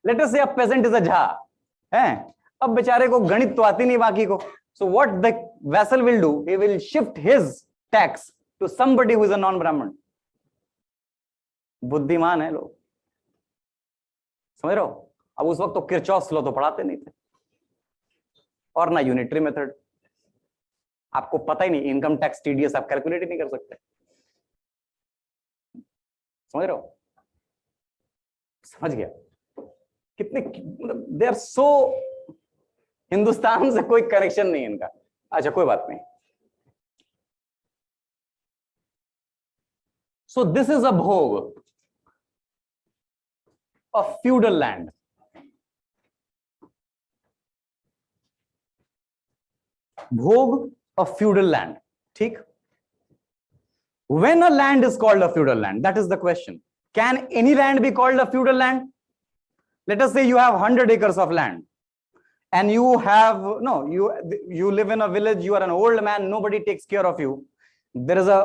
लेट अस से अ पेजेंट इज अ झा हैं अब बेचारे को गणित तो आती नहीं बाकी को so what the vassal will do he will shift his tax to somebody who is a non brahman बुद्धिमान है लोग समझ रहे हो अब उस वक्त तो किरचॉफ लॉ तो पढ़ाते नहीं थे और ना यूनिटरी मेथड आपको पता ही नहीं इनकम टैक्स टीडीएस आप कैलकुलेट ही नहीं कर सकते समझ रहे हो समझ गया कितने दे आर सो हिंदुस्तान से कोई कनेक्शन नहीं इनका अच्छा कोई बात नहीं सो दिस इज अ भोग ऑफ फ्यूडल लैंड भोग of feudal land ठीक when a land is called a feudal land that is the question can any land be called a feudal land let us say you have 100 acres of land and you have no you live in a village you are an old man nobody takes care of you there is a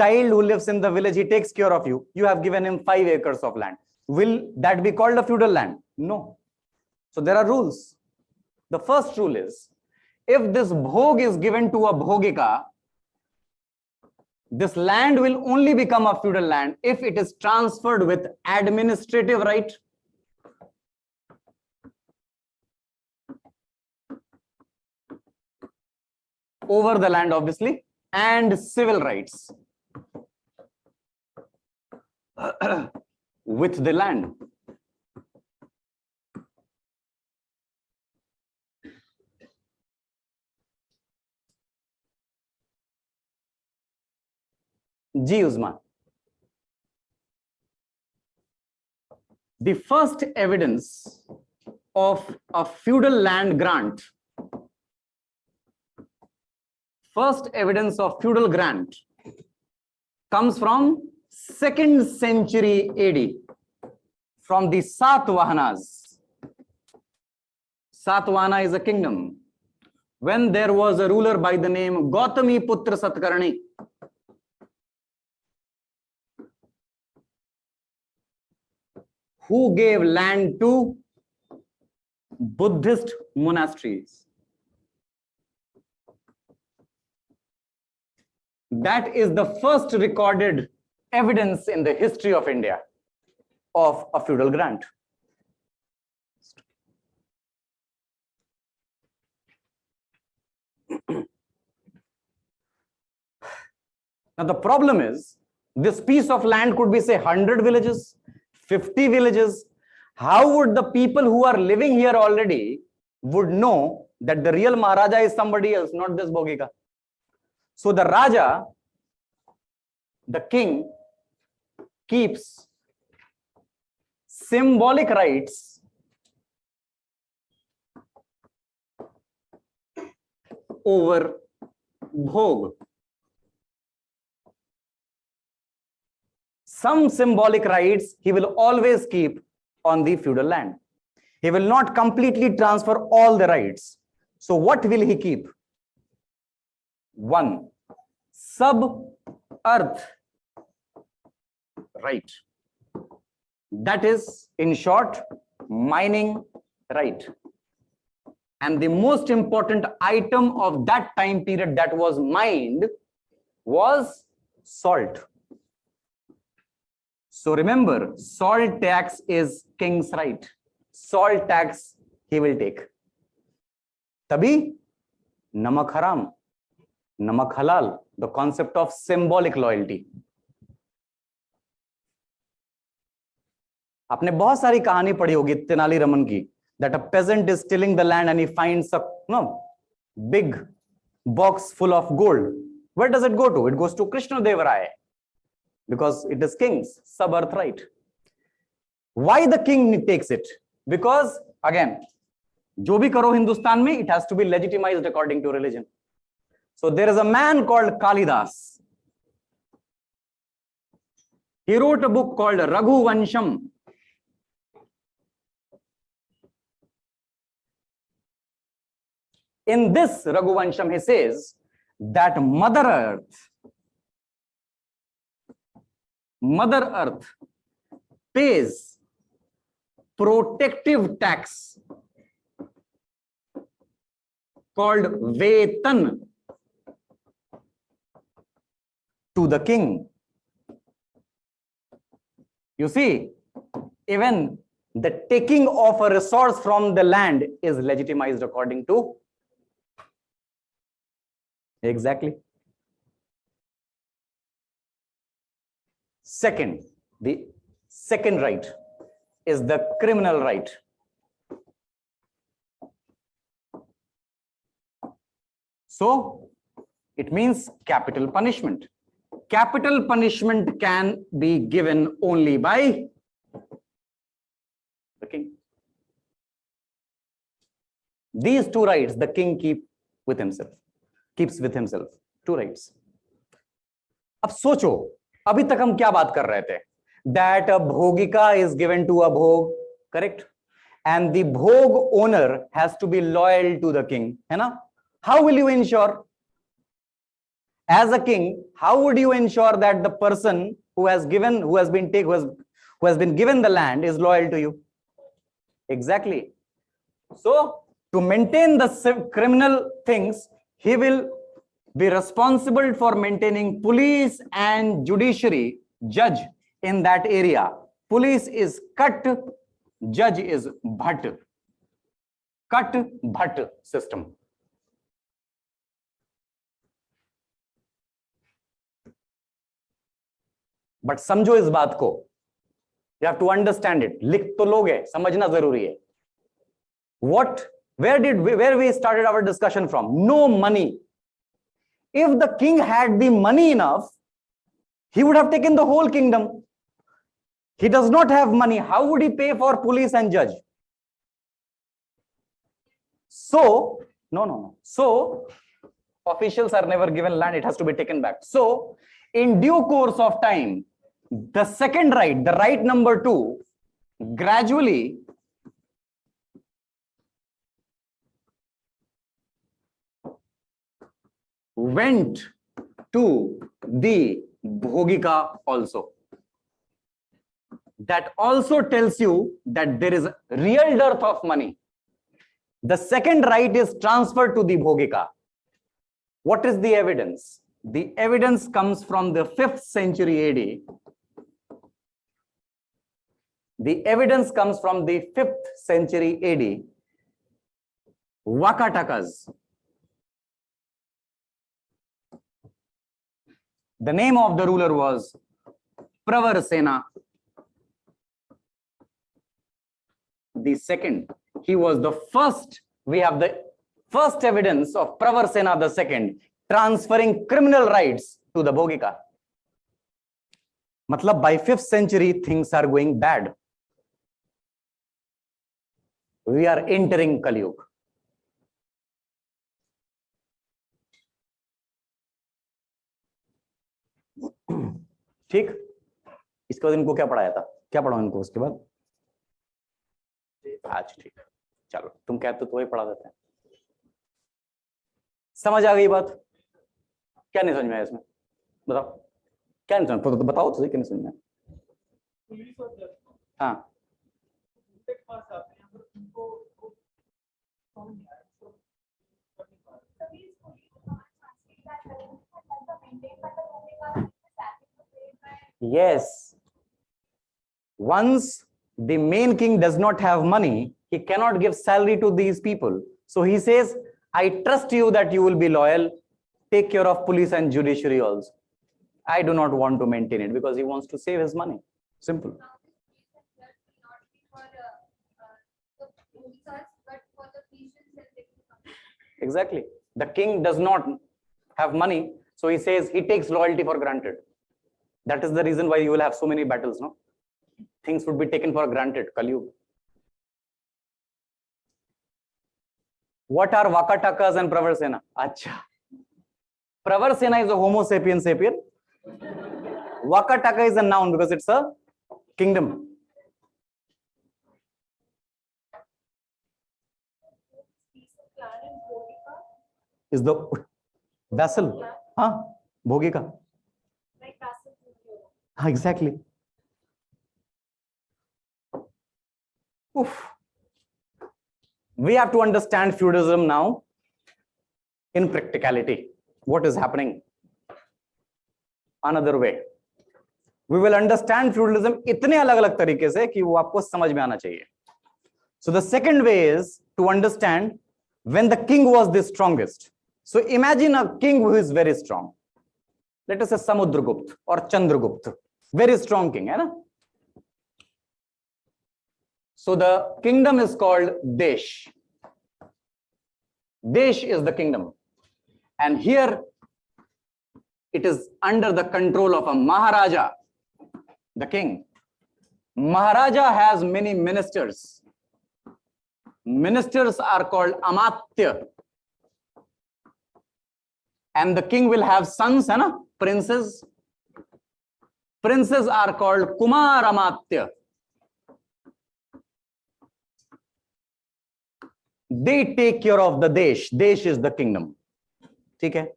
child who lives in the village he takes care of you you have given him 5 acres of land will that be called a feudal land no so there are rules the first rule is if this bhog is given to a bhogika, this land will only become a feudal land if it is transferred with administrative right. Over the land, obviously, and civil rights with the land. G Usman. The first evidence of a feudal land grant, comes from 2nd century AD from the Satavahanas. Satavahana is a kingdom. When there was a ruler by the name Gautami Putra Satkarni, who gave land to Buddhist monasteries. That is the first recorded evidence in the history of India of a feudal grant. Now the problem is, this piece of land could be say 100 villages, 50 villages. How would the people who are living here already would know that the real Maharaja is somebody else, not this Bhogika? So the Raja, the king, keeps symbolic rights over bhog. Some symbolic rights he will always keep on the feudal land. He will not completely transfer all the rights. So what will he keep? One, sub-earth right. That is, in short, mining right. And the most important item of that time period that was mined was salt. So remember, salt tax is king's right. Salt tax he will take. Tabi, namak haram, namak halal, the concept of symbolic loyalty. आपने बहुत सारी कहानी पढ़ी होगी तेनाली रमन की, that a peasant is tilling the land and he finds a big box full of gold. Where does it go to? It goes to Krishna Deva Raya, because it is king's sub-birthright. Why the king takes it? Because again, जो भी करो हिंदुस्तान में, it has to be legitimized according to religion. So there is a man called Kalidas. He wrote a book called Raghuvansham. In this Raghuvansham, he says that Mother Earth pays protective tax called Vetan to the king. You see, even the taking of a resource from the land is legitimized according to exactly. Second, the second right is the criminal right. So it means capital punishment. Capital punishment can be given only by the king. These two rights the king keeps with himself. Two rights. अब सोचो, अभी तक हम क्या बात कर रहे थे? That a bhogika is given to a bhog, correct? And the bhog owner has to be loyal to the king, है ना? How will you ensure? As a king, how would you ensure that the person who has been given the land is loyal to you? Exactly. So to maintain the criminal things, he will be responsible for maintaining police and judiciary, judge in that area. Police is cut, judge is bhat. Cut bhat system. But समझो इस बात को, you have to understand it. लिख तो लोगे, समझना जरूरी है. Where we started our discussion from? No money. If the king had the money enough, he would have taken the whole kingdom. He does not have money. How would he pay for police and judge? So, no. So, officials are never given land. It has to be taken back. So, in due course of time, the second right, the right number 2, gradually went to the bhogika also. That also tells you that there is real dearth of money. The second right is transferred to the bhogika. What is the evidence? The evidence comes from the 5th century AD. The evidence comes from the 5th century AD. Vakatakas. The name of the ruler was Pravarsena the second. He was the first. We have the first evidence of Pravarsena the second transferring criminal rights to the Bhogika. Matlab, by 5th century, things are going bad. We are entering Kali Yuga. ठीक, इसके बाद इनको क्या पढ़ाया था? क्या पढ़ाऊं इनको उसके बाद? आज ठीक, चलो तुम कहते तो वही पढ़ा देते हैं. समझ आ गई बात? क्या नहीं समझ में आया इसमें? बताओ क्या नहीं समझ? तो बताओ तो सही, क्या नहीं समझ में? हाँ, yes. Once the main king does not have money, he cannot give salary to these people. So he says, I trust you that you will be loyal. Take care of police and judiciary also. I do not want to maintain it because he wants to save his money. Simple. Exactly. The king does not have money, so he says he takes loyalty for granted. That is the reason why you will have so many battles, no? Things would be taken for granted. Kali Yuga. What are Vakatakas and Pravarsena? Acha. Pravarsena is a Homo sapien sapien. Vakataka is a noun because it's a kingdom. Is the vassal? Huh? Bhogika. Exactly. Oof. We have to understand feudalism now in practicality. What is happening? Another way. We will understand feudalism इतने अलग-अलग तरीके से कि वो आपको समझ में आना चाहिए. So the second way is to understand when the king was the strongest. So imagine a king who is very strong. Let us say Samudragupta or Chandragupta. Very strong king, है ना? So the kingdom is called Desh. Desh is the kingdom. And here it is under the control of a Maharaja, the king. Maharaja has many ministers. Ministers are called Amatya. And the king will have sons, है ना? Princes. Princes are called Kumar Amatya. They take care of the Desh. Desh is the kingdom. Okay?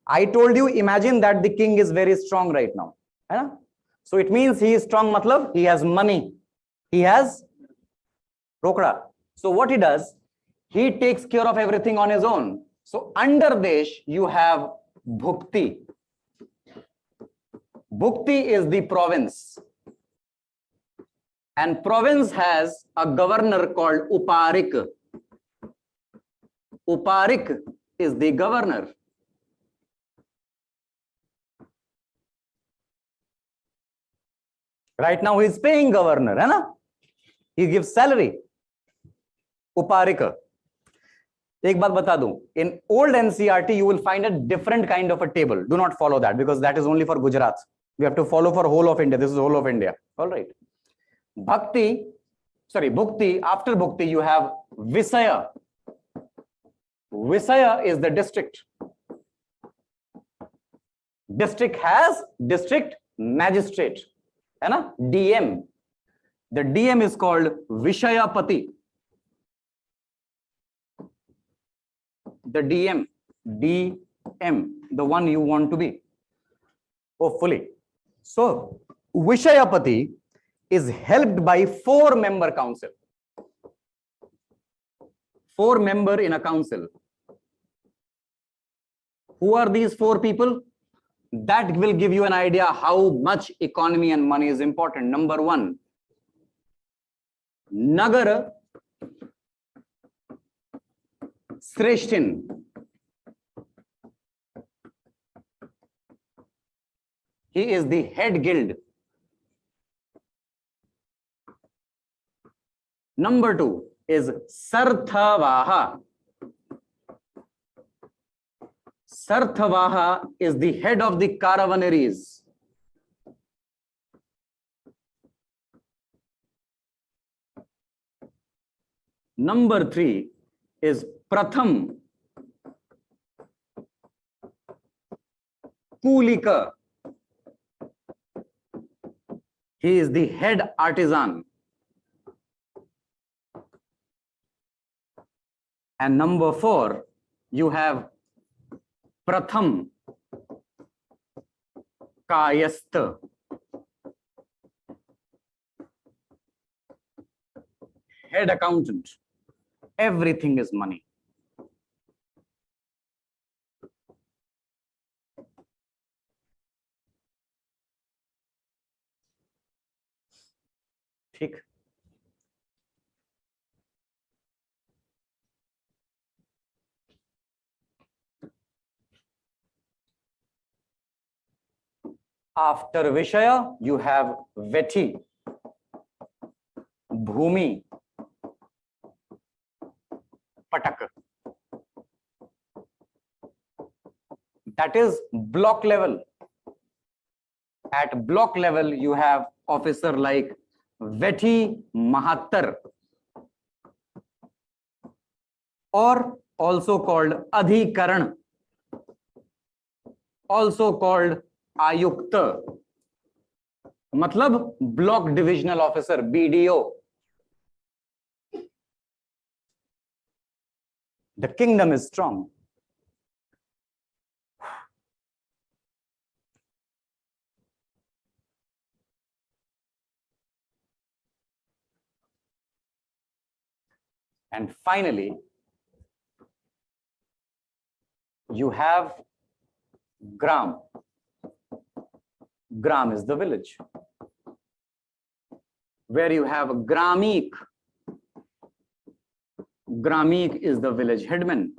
I told you, imagine that the king is very strong right now. है ना? So it means he is strong, matlab, he has money. He has rokda. So what he does, he takes care of everything on his own. So under Desh, you have Bhukti. Bhukti is the province. And province has a governor called Uparik. Uparik is the governor. Right now he is paying governor, है ना? He gives salary. Uparika. एक बात बता दूं, in old NCRT you will find a different kind of a table. Do not follow that because that is only for Gujarat. We have to follow for whole of India. This is whole of India. All right. Bhukti, after Bhukti you have Visaya. Visaya is the district. District has district magistrate. है ना? DM. The DM is called Vishayapati. The DM, the one you want to be, hopefully. So, Vishayapati is helped by 4-member council. 4 members in a council. Who are these four people? That will give you an idea how much economy and money is important. Number one, Nagar Sreshtin. He is the head guild. Number two is Sarthavaha. Sarthavaha is the head of the Caravanaries. Number three is Pratham Kulika. He is the head artisan. And number four, you have Pratham Kayastha. Head accountant. Everything is money. ठीक. After Vishaya, you have Veti, Bhumi, Patak. That is block level. At block level, you have officer like Veti Mahattar, or also called Adhikaran, also called Ayukta, मतलब block divisional officer, BDO. The kingdom is strong. And finally, you have Gram. Gram is the village, where you have Gramik. Gramik is the village headman.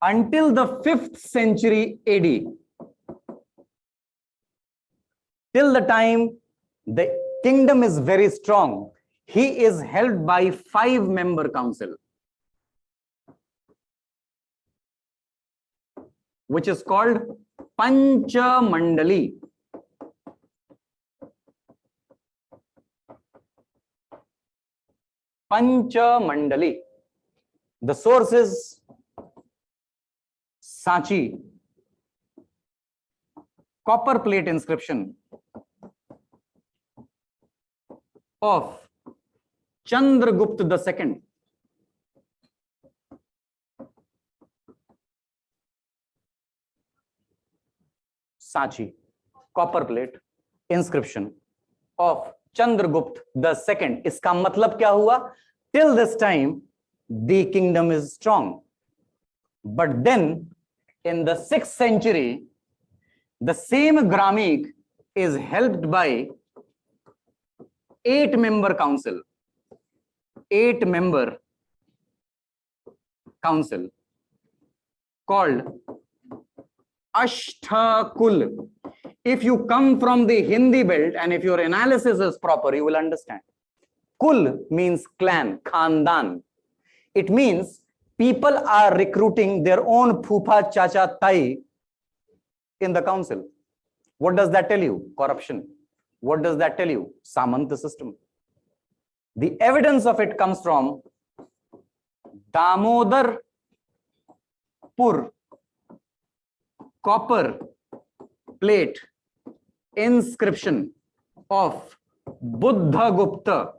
Until the 5th century AD, till the time the kingdom is very strong, he is held by 5-member council, which is called Panchamandali. Panchamandali. The source is Sanchi, copper plate inscription of Chandragupta II. Sanchi, copper plate inscription of Chandragupta II. इसका मतलब क्या हुआ? Till this time, the kingdom is strong. But then, in the 6th century, the same Gramik is helped by 8-member council. 8-member council called Ashtakul. If you come from the Hindi belt and if your analysis is proper, you will understand. Kul means clan, khandan. It means people are recruiting their own phupa, chacha, tai in the council. What does that tell you? Corruption. What does that tell you? Samanta system. The evidence of it comes from Damodarpur copper plate inscription of Buddhagupta.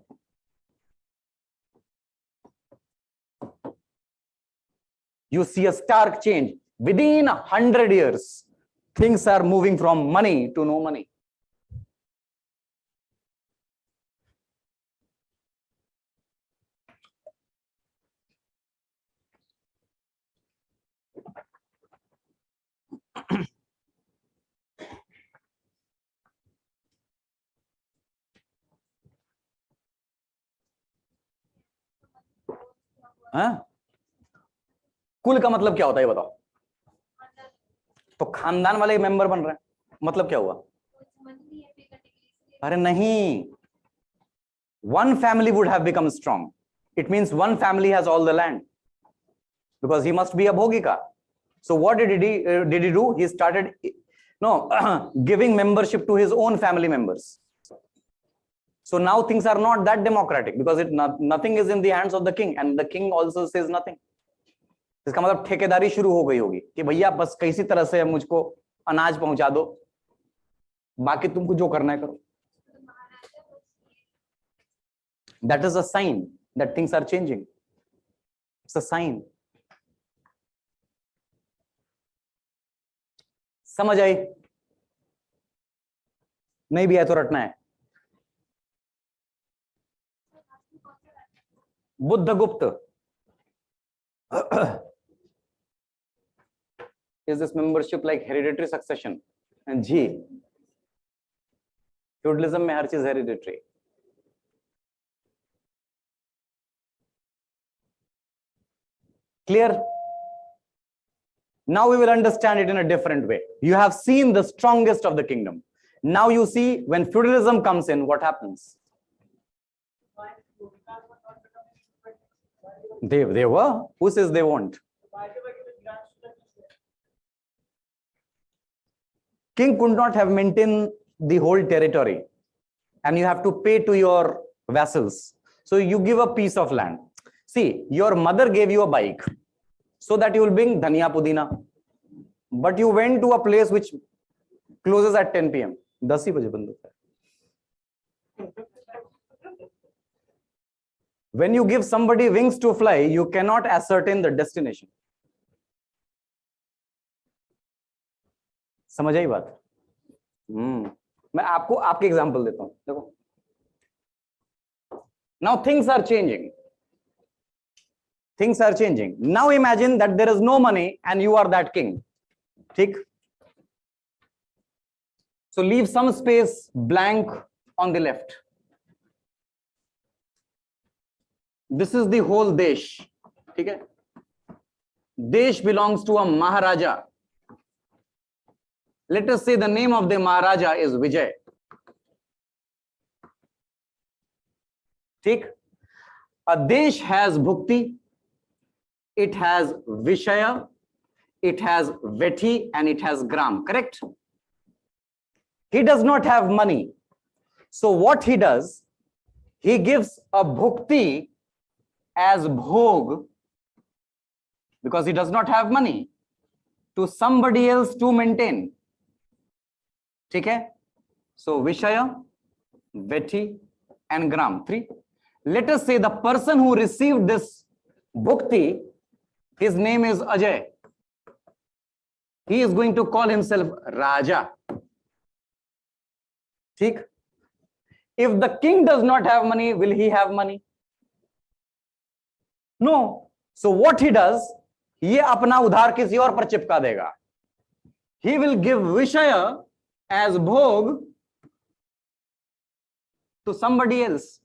You see a stark change. Within 100 years, things are moving from money to no money. हाँ, कुल का मतलब क्या होता है ये बताओ? तो खानदान वाले मेंबर बन रहे हैं, मतलब क्या हुआ? अरे नहीं, one family would have become strong. It means one family has all the land because he must be a bhogika. So what did he do? He started giving membership to his own family members. So now things are not that democratic because nothing is in the hands of the king, and the king also says nothing. इसका मतलब ठेकेदारी शुरू हो गई होगी कि भैया बस किसी तरह से मुझको अनाज पहुंचा दो, बाकी तुमको जो करना है करो. That is a sign that things are changing. It's a sign. समझ आई? नहीं भी है तो रटना है. Buddhagupta. Is this membership like hereditary succession? जी, फ्यूडलिज्म में हर चीज hereditary. Clear? Now we will understand it in a different way. You have seen the strongest of the kingdom. Now you see when feudalism comes in, what happens? They were. Who says they won't? King could not have maintained the whole territory, and you have to pay to your vassals. So you give a piece of land. See, your mother gave you a bike so that you will bring dhania pudina, but you went to a place which closes at 10 p.m. 10 ही बजे बंद होता है. When you give somebody wings to fly, you cannot ascertain the destination. समझ आई बात? मैं आपको आपके example देता हूं. देखो, now things are changing. Things are changing. Now imagine that there is no money and you are that king. ठीक? So leave some space blank on the left. This is the whole desh. ठीक है? Desh belongs to a Maharaja. Let us say the name of the Maharaja is Vijay. ठीक? A desh has bhukti, it has vishaya, it has vethi, and it has gram. Correct? He does not have money. So what he does, he gives a bhukti as bhog because he does not have money to somebody else to maintain. ठीक है? So Vishaya, Vethi, and Gram. 3. Let us say the person who received this bhukti, his name is Ajay. He is going to call himself Raja. ठीक? If the king does not have money, will he have money? No. So what he does, ये अपना उधार किसी और पर चिपका देगा. He will give Vishaya as bhog to somebody else.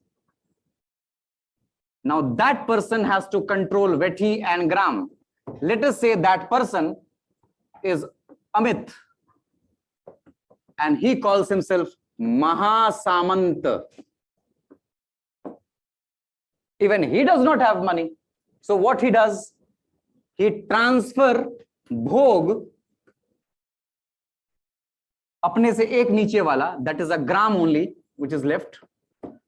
Now that person has to control Vethi and Gram. Let us say that person is Amit and he calls himself Mahasamant. Even he does not have money. So what he does, he transfer bhog अपने से एक नीचे वाला, that is a gram only, which is left,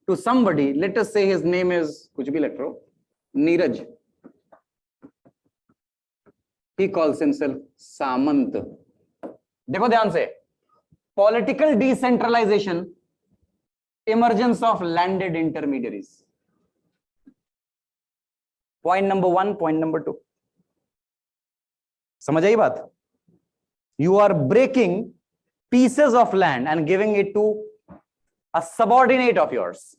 to somebody. Let us say his name is कुछ भी लग रहा हो, Neeraj. He calls himself Samant. देखो ध्यान से, political decentralization, emergence of landed intermediaries. Point number 1, point number 2. समझ आई बात? You are breaking pieces of land and giving it to a subordinate of yours.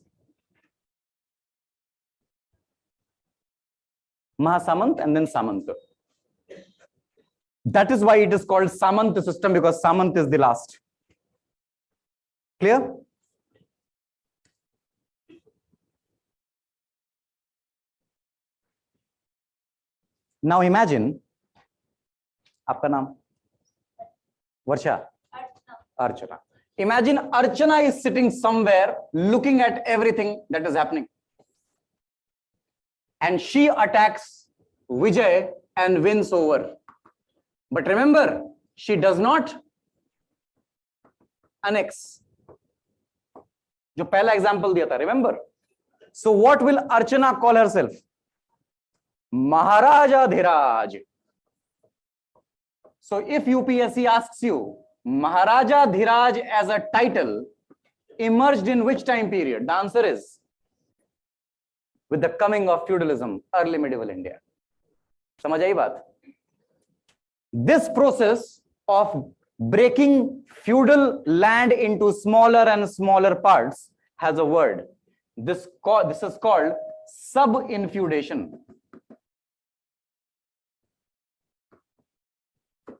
Mahasamant and then Samant. That is why it is called Samant system, because Samant is the last. Clear? Now imagine, आपका नाम वर्षा, अर्चना. Imagine Archana is sitting somewhere looking at everything that is happening. And she attacks Vijay and wins over. But remember, she does not annex. जो पहला example दिया था, remember? So what will Archana call herself? Maharaja Dhiraj. So if UPSC asks you, Maharaja Dhiraj as a title emerged in which time period? The answer is with the coming of feudalism, early medieval India. समझ आई बात? This process of breaking feudal land into smaller and smaller parts has a word. This is called sub-infeudation.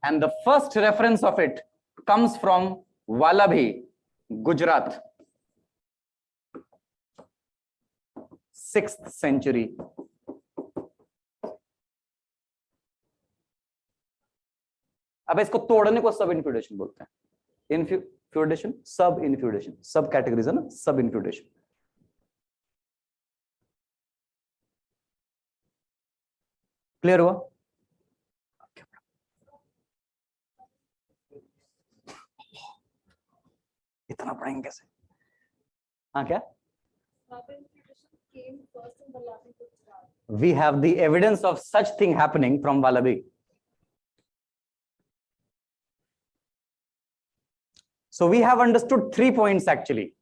And the first reference of it comes from Vallabhi, Gujarat, 6th century. अब इसको तोड़ने को सब इन्फ्यूडेशन बोलते हैं. इन्फ्यूडेशन, सब इन्फ्यूडेशन, सब कैटेगरीज है ना, सब इन्फ्यूडेशन. क्लियर हुआ? इतना पढ़ेंगे कैसे? हाँ क्या? We have the evidence of such thing happening from Vallabhi. So we have understood 3 points actually.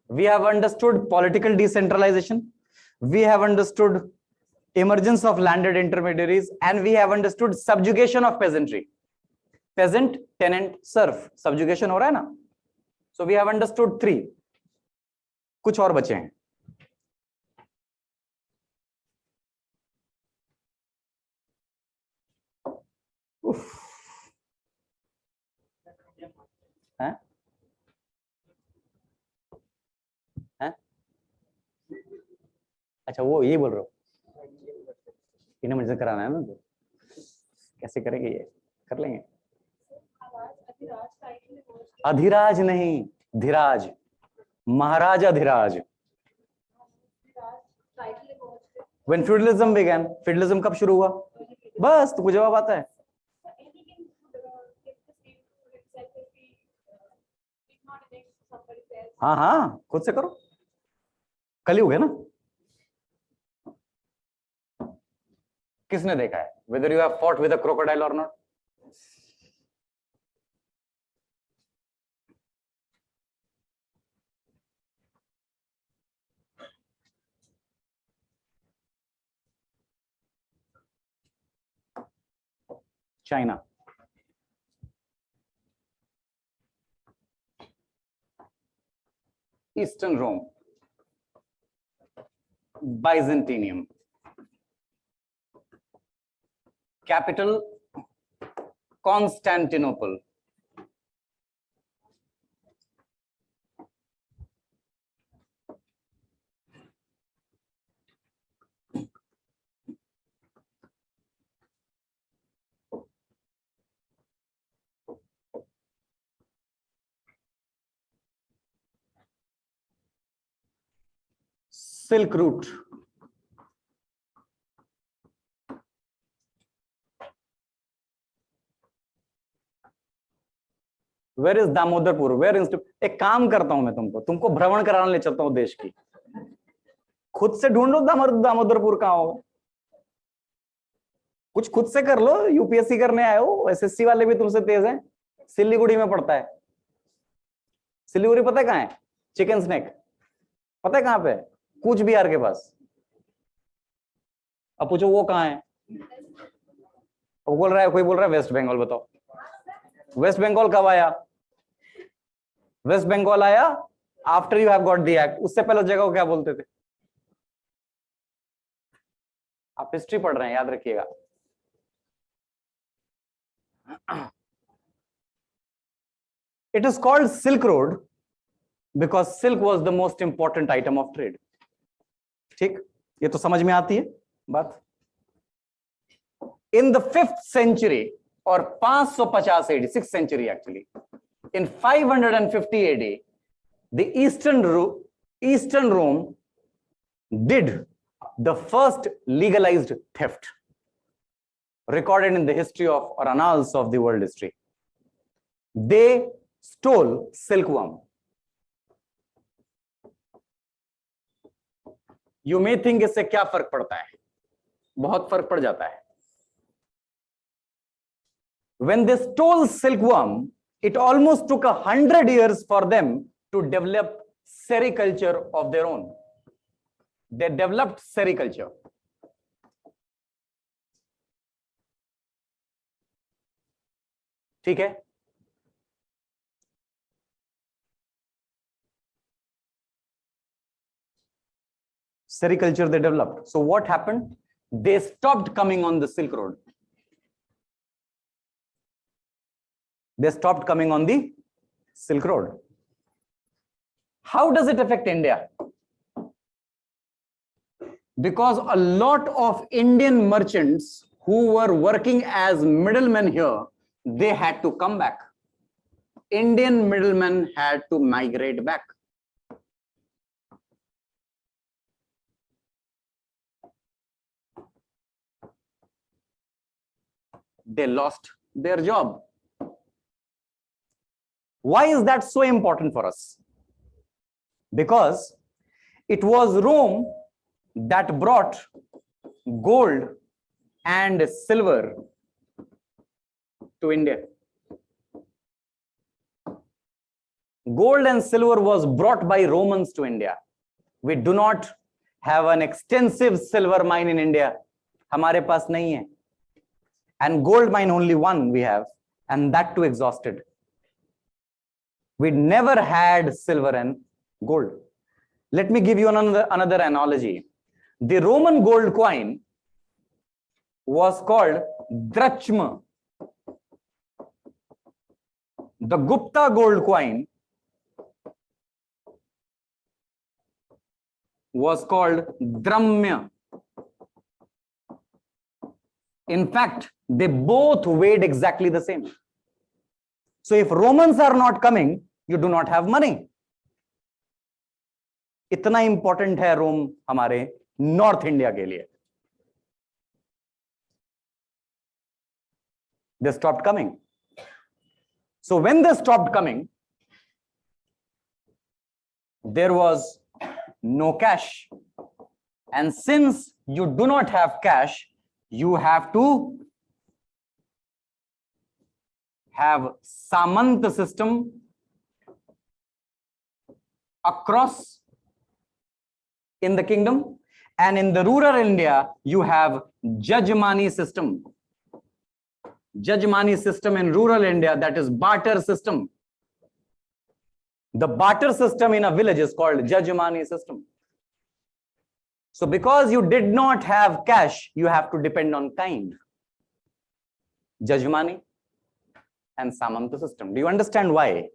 We have understood political decentralization, we have understood emergence of landed intermediaries, and we have understood subjugation of peasantry. Peasant, tenant, serf. Subjugation हो रहा है ना? So we have understood 3. कुछ और बचे हैं. हैं? हैं? अच्छा वो ये बोल रहे हो, इन्हें मुझे कराना है ना, तो कैसे करेंगे? ये कर लेंगे. अधिराज नहीं, धीराज, महाराजा Dhiraj. When feudalism began, feudalism कब शुरू हुआ? बस तुमको जवाब आता है. हाँ हाँ, खुद से करो. कलयुग है ना. किसने देखा है? Whether you have fought with a crocodile or not? China. Eastern Rome. Byzantium. Capital Constantinople. Silk Route. Where is Damodarpur? Where is? एक काम करता हूं मैं, तुमको भ्रमण कराने ले चलता हूं देश की. खुद से ढूंढो दामोदरपुर कहाँ होगा. कुछ खुद से कर लो. यूपीएससी करने आए हो, एसएससी वाले भी तुमसे तेज हैं. सिलीगुड़ी में पड़ता है. सिलीगुड़ी पता है कहाँ है? चिकन स्नैक पता है कहाँ पे? कूच बिहार के पास. अब पूछो वो कहाँ है? वो बोल रहा है, कोई बोल रहा है वेस्ट बंगाल. बताओ वेस्ट बंगाल कब आया? वेस्ट बंगाल आया after you have got the act. उससे पहले जगह को क्या बोलते थे? आप हिस्ट्री पढ़ रहे हैं, याद रखिएगा. It is called Silk Road because silk was the most important item of trade. ठीक, ये तो समझ में आती है बात. In the 5th century or 550 AD, 6th century actually, in 550 AD, the Eastern Rome did the first legalized theft recorded in the history of or annals of the world history. They stole silkworm. You may think इससे क्या फर्क पड़ता है? बहुत फर्क पड़ जाता है. When they stole silkworm, it almost took 100 years for them to develop sericulture of their own. They developed sericulture. ठीक है? Sericulture they developed. So what happened? They stopped coming on the Silk Road. They stopped coming on the Silk Road. How does it affect India? Because a lot of Indian merchants who were working as middlemen here, they had to come back. Indian middlemen had to migrate back. They lost their job. Why is that so important for us? Because it was Rome that brought gold and silver to India. Gold and silver was brought by Romans to India. We do not have an extensive silver mine in India. हमारे पास नहीं है. And gold mine only one we have, and that too exhausted. We never had silver and gold. Let me give you another analogy. The Roman gold coin was called drachma. The Gupta gold coin was called dramya. In fact, they both weighed exactly the same. So if Romans are not coming, you do not have money. इतना important है रोम हमारे north India के लिए. They stopped coming. So when they stopped coming, there was no cash. And since you do not have cash, you have to have Samant system across in the kingdom, and in the rural India you have Jajmani system. Jajmani system in rural India, that is barter system. The barter system in a village is called Jajmani system. So because you did not have cash, you have to depend on kind. Jajmani and Samanta system. Do you understand why?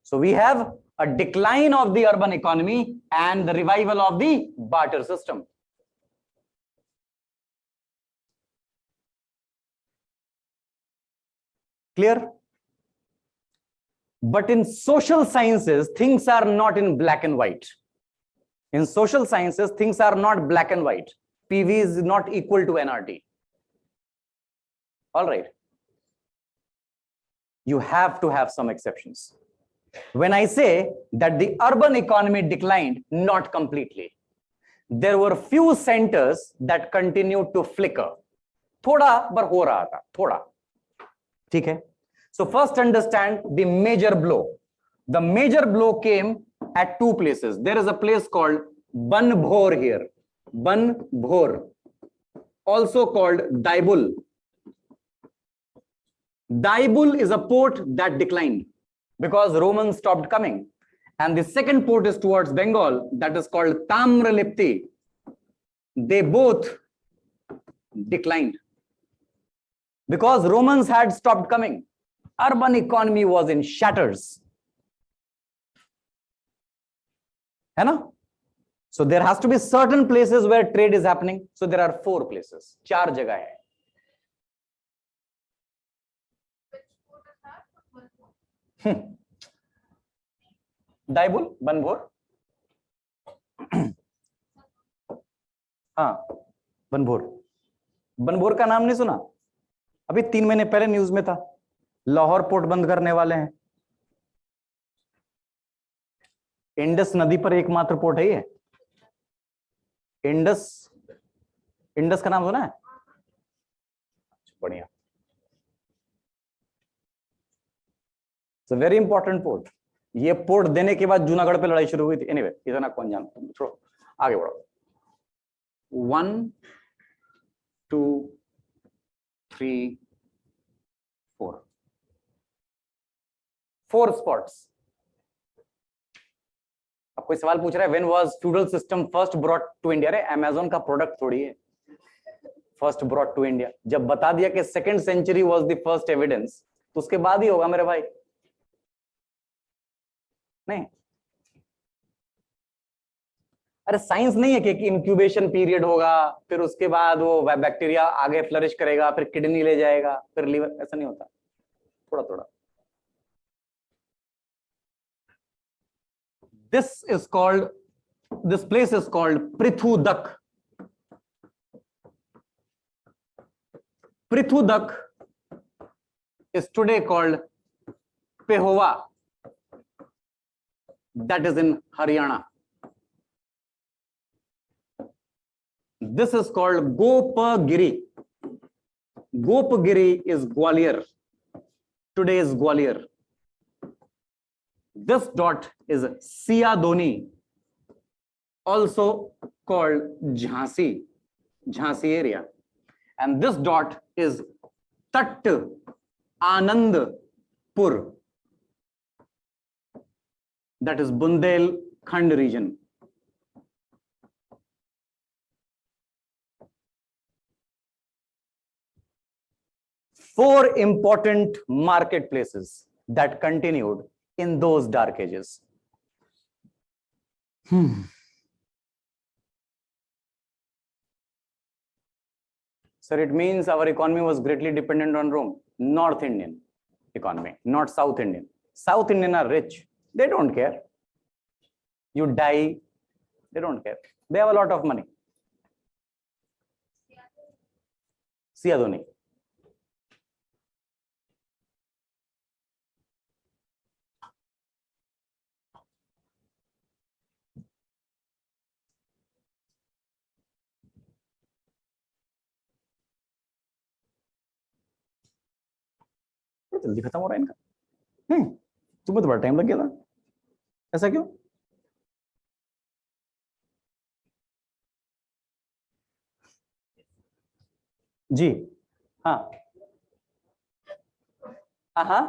So we have a decline of the urban economy and the revival of the barter system. Clear? But in social sciences, things are not in black and white. In social sciences, things are not black and white. PV is not equal to NRT. All right. You have to have some exceptions. When I say that the urban economy declined, not completely. There were few centers that continued to flicker. थोड़ा पर हो रहा था, थोड़ा. ठीक है? So first understand the major blow. The major blow came at two places. There is a place called Banbhor here. Banbhor. Also called Daibul. Daibul is a port that declined because Romans stopped coming. And the second port is towards Bengal, that is called Tamralipti. They both declined because Romans had stopped coming. Urban economy was in shatters. है ना? So there has to be certain places where trade is happening. So there are 4 places. 4 जगह है. दाइबुल, बनभोर. हाँ, बनभोर. बनभोर का नाम नहीं सुना? अभी 3 महीने पहले न्यूज में था. लाहौर पोर्ट बंद करने वाले हैं. इंडस नदी पर एकमात्र पोर्ट है ये. इंडस का नाम सुना है? बढ़िया. It's a very important port. ये पोर्ट देने के बाद जूनागढ़ पे लड़ाई शुरू हुई थी. एनीवे, इतना कौन जानता है, छोड़ो, आगे बढ़ो. 1 2 3 4 स्पॉट्स. अब कोई सवाल पूछ रहा है, when was feudal system first brought to India? अरे अमेज़न का प्रोडक्ट थोड़ी है फर्स्ट ब्रॉट टू इंडिया. जब बता दिया कि 2nd century was the first evidence, तो उसके बाद ही होगा मेरे भाई. नहीं, अरे साइंस नहीं है कि इंक्यूबेशन पीरियड होगा, फिर उसके बाद वो बैक्टीरिया आगे फ्लरिश करेगा, फिर किडनी ले जाएगा, फिर लीवर. ऐसा नहीं होता. थोड़ा थोड़ा. this place is called Prithudak. Prithudak is today called Pehowa. That is in Haryana. This is called Gopagiri. Gopagiri is Gwalior. Today is Gwalior. This dot is Siyadoni, also called Jhansi, Jhansi area. And this dot is Tat Anandpur. That is Bundelkhand region. Four important marketplaces that continued in those dark ages. Sir, it means our economy was greatly dependent on Rome. North Indian economy, not South Indian. South Indian are rich. They don't care. You die, they don't care. They have a lot of money. Siyadoni. जल्दी खत्म हो रहा है इनका. तुम्हें तो बड़ा time लग गया था. ऐसा क्यों? जी हाँ हाँ.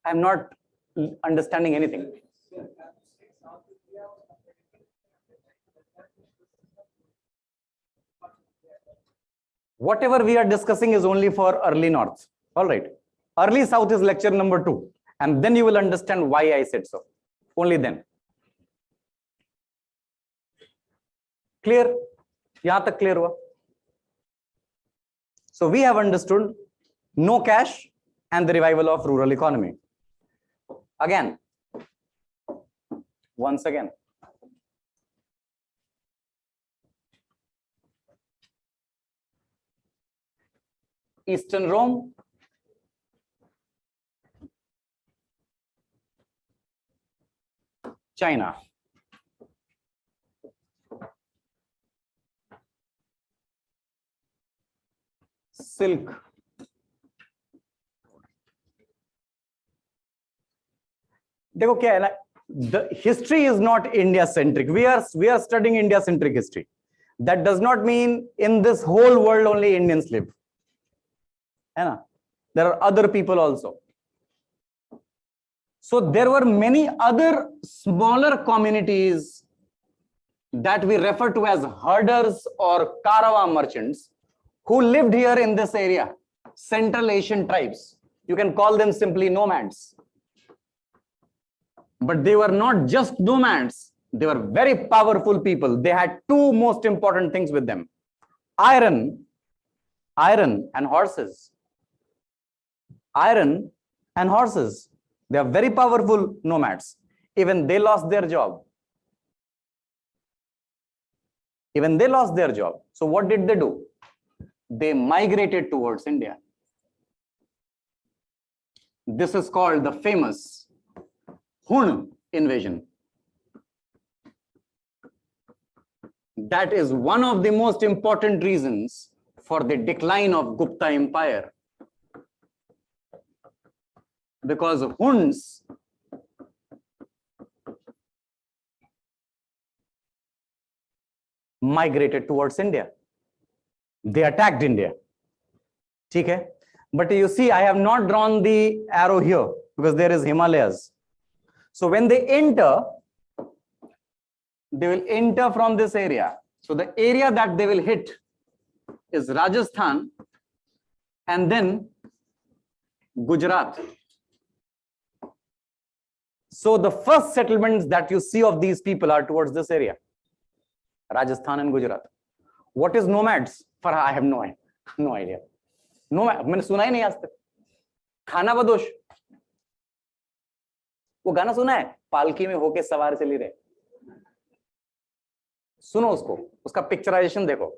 I am not understanding anything. Whatever we are discussing is only for early north. All right. Early south is lecture number 2. And then you will understand why I said so. Only then. Clear? Yahan tak clear hua? So we have understood no cash and the revival of rural economy. Again, once again. Eastern Rome, China. Silk. देखो क्या है ना, the history is not India centric. We are studying India centric history. That does not mean in this whole world only Indians live. There are other people also. So there were many other smaller communities that we refer to as herders or caravan merchants who lived here in this area. Central Asian tribes. You can call them simply nomads. But they were not just nomads. They were very powerful people. They had two most important things with them: iron and horses. Iron and horses. They are very powerful nomads. Even they lost their job. Even they lost their job. So what did they do? They migrated towards India. This is called the famous Hun invasion. That is one of the most important reasons for the decline of Gupta Empire. Because Huns migrated towards India. They attacked India. Okay? But you see, I have not drawn the arrow here because there is Himalayas. So when they will enter from this area. So the area that they will hit is Rajasthan and then Gujarat. So the first settlements that you see of these people are towards this area, Rajasthan and Gujarat. What is nomads? For I have no idea. Nomad, मैंने सुना ही नहीं आज तक. खाना बदोश. वो गाना सुना है? पालकी में होके सवार चली रहे. सुनो उसको, उसका पिक्चराइजेशन देखो.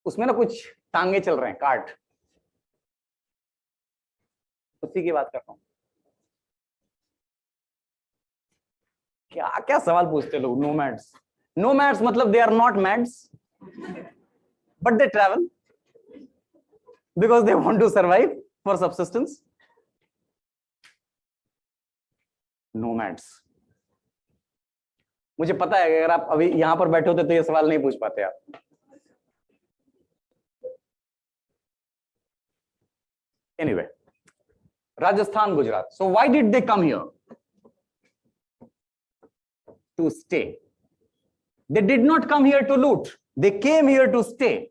उसमें ना कुछ टांगे चल रहे हैं, कार्ट. उसी की बात कर रहा हूं. क्या क्या सवाल पूछते लोग. नोमैड्स. नोमैड्स मतलब they are not mads, but they travel because they want to survive for subsistence. Nomads. मुझे पता है अगर आप अभी यहां पर बैठे होते तो ये सवाल नहीं पूछ पाते आप. Anyway, Rajasthan, Gujarat. So why did they come here? To stay. They did not come here to loot. They came here to stay.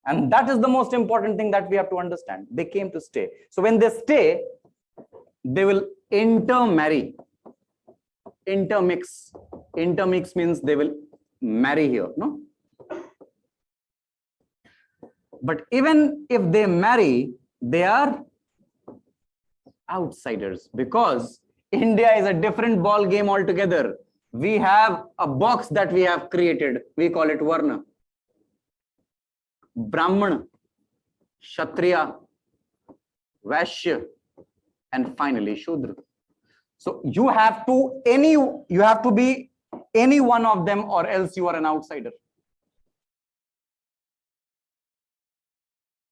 And that is the most important thing that we have to understand. They came to stay. So when they stay, they will intermarry. Intermix. Intermix means they will marry here, no? But even if they marry, they are outsiders because India is a different ball game altogether. We have a box that we have created. We call it Varna. Brahman, Kshatriya, Vaishya, and finally Shudra. So you have to be any one of them or else you are an outsider.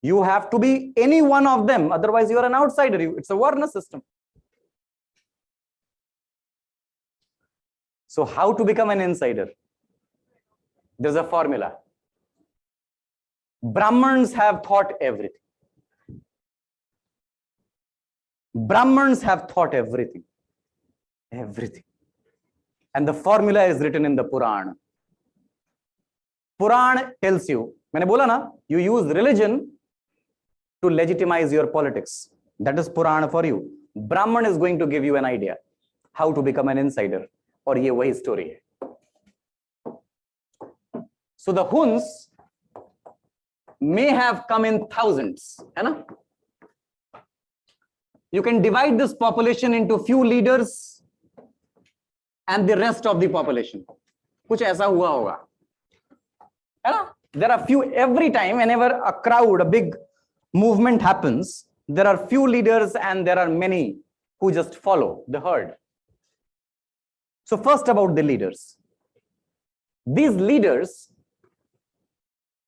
You have to be any one of them, otherwise you are an outsider. It's a Varna system. So how to become an insider? There's a formula. Brahmins have thought everything. Brahmins have thought everything. Everything. And the formula is written in the Purana. Purana tells you, मैंने बोला ना, you use religion to legitimize your politics. That is Purana for you. Brahman is going to give you an idea how to become an insider. और ये वही story है. So the Huns may have come in thousands, है ना? You can divide this population into few leaders and the rest of the population. कुछ ऐसा हुआ होगा, है ना? There are few, every time whenever a crowd, a big movement happens, there are few leaders and there are many who just follow the herd. So first about the leaders. These leaders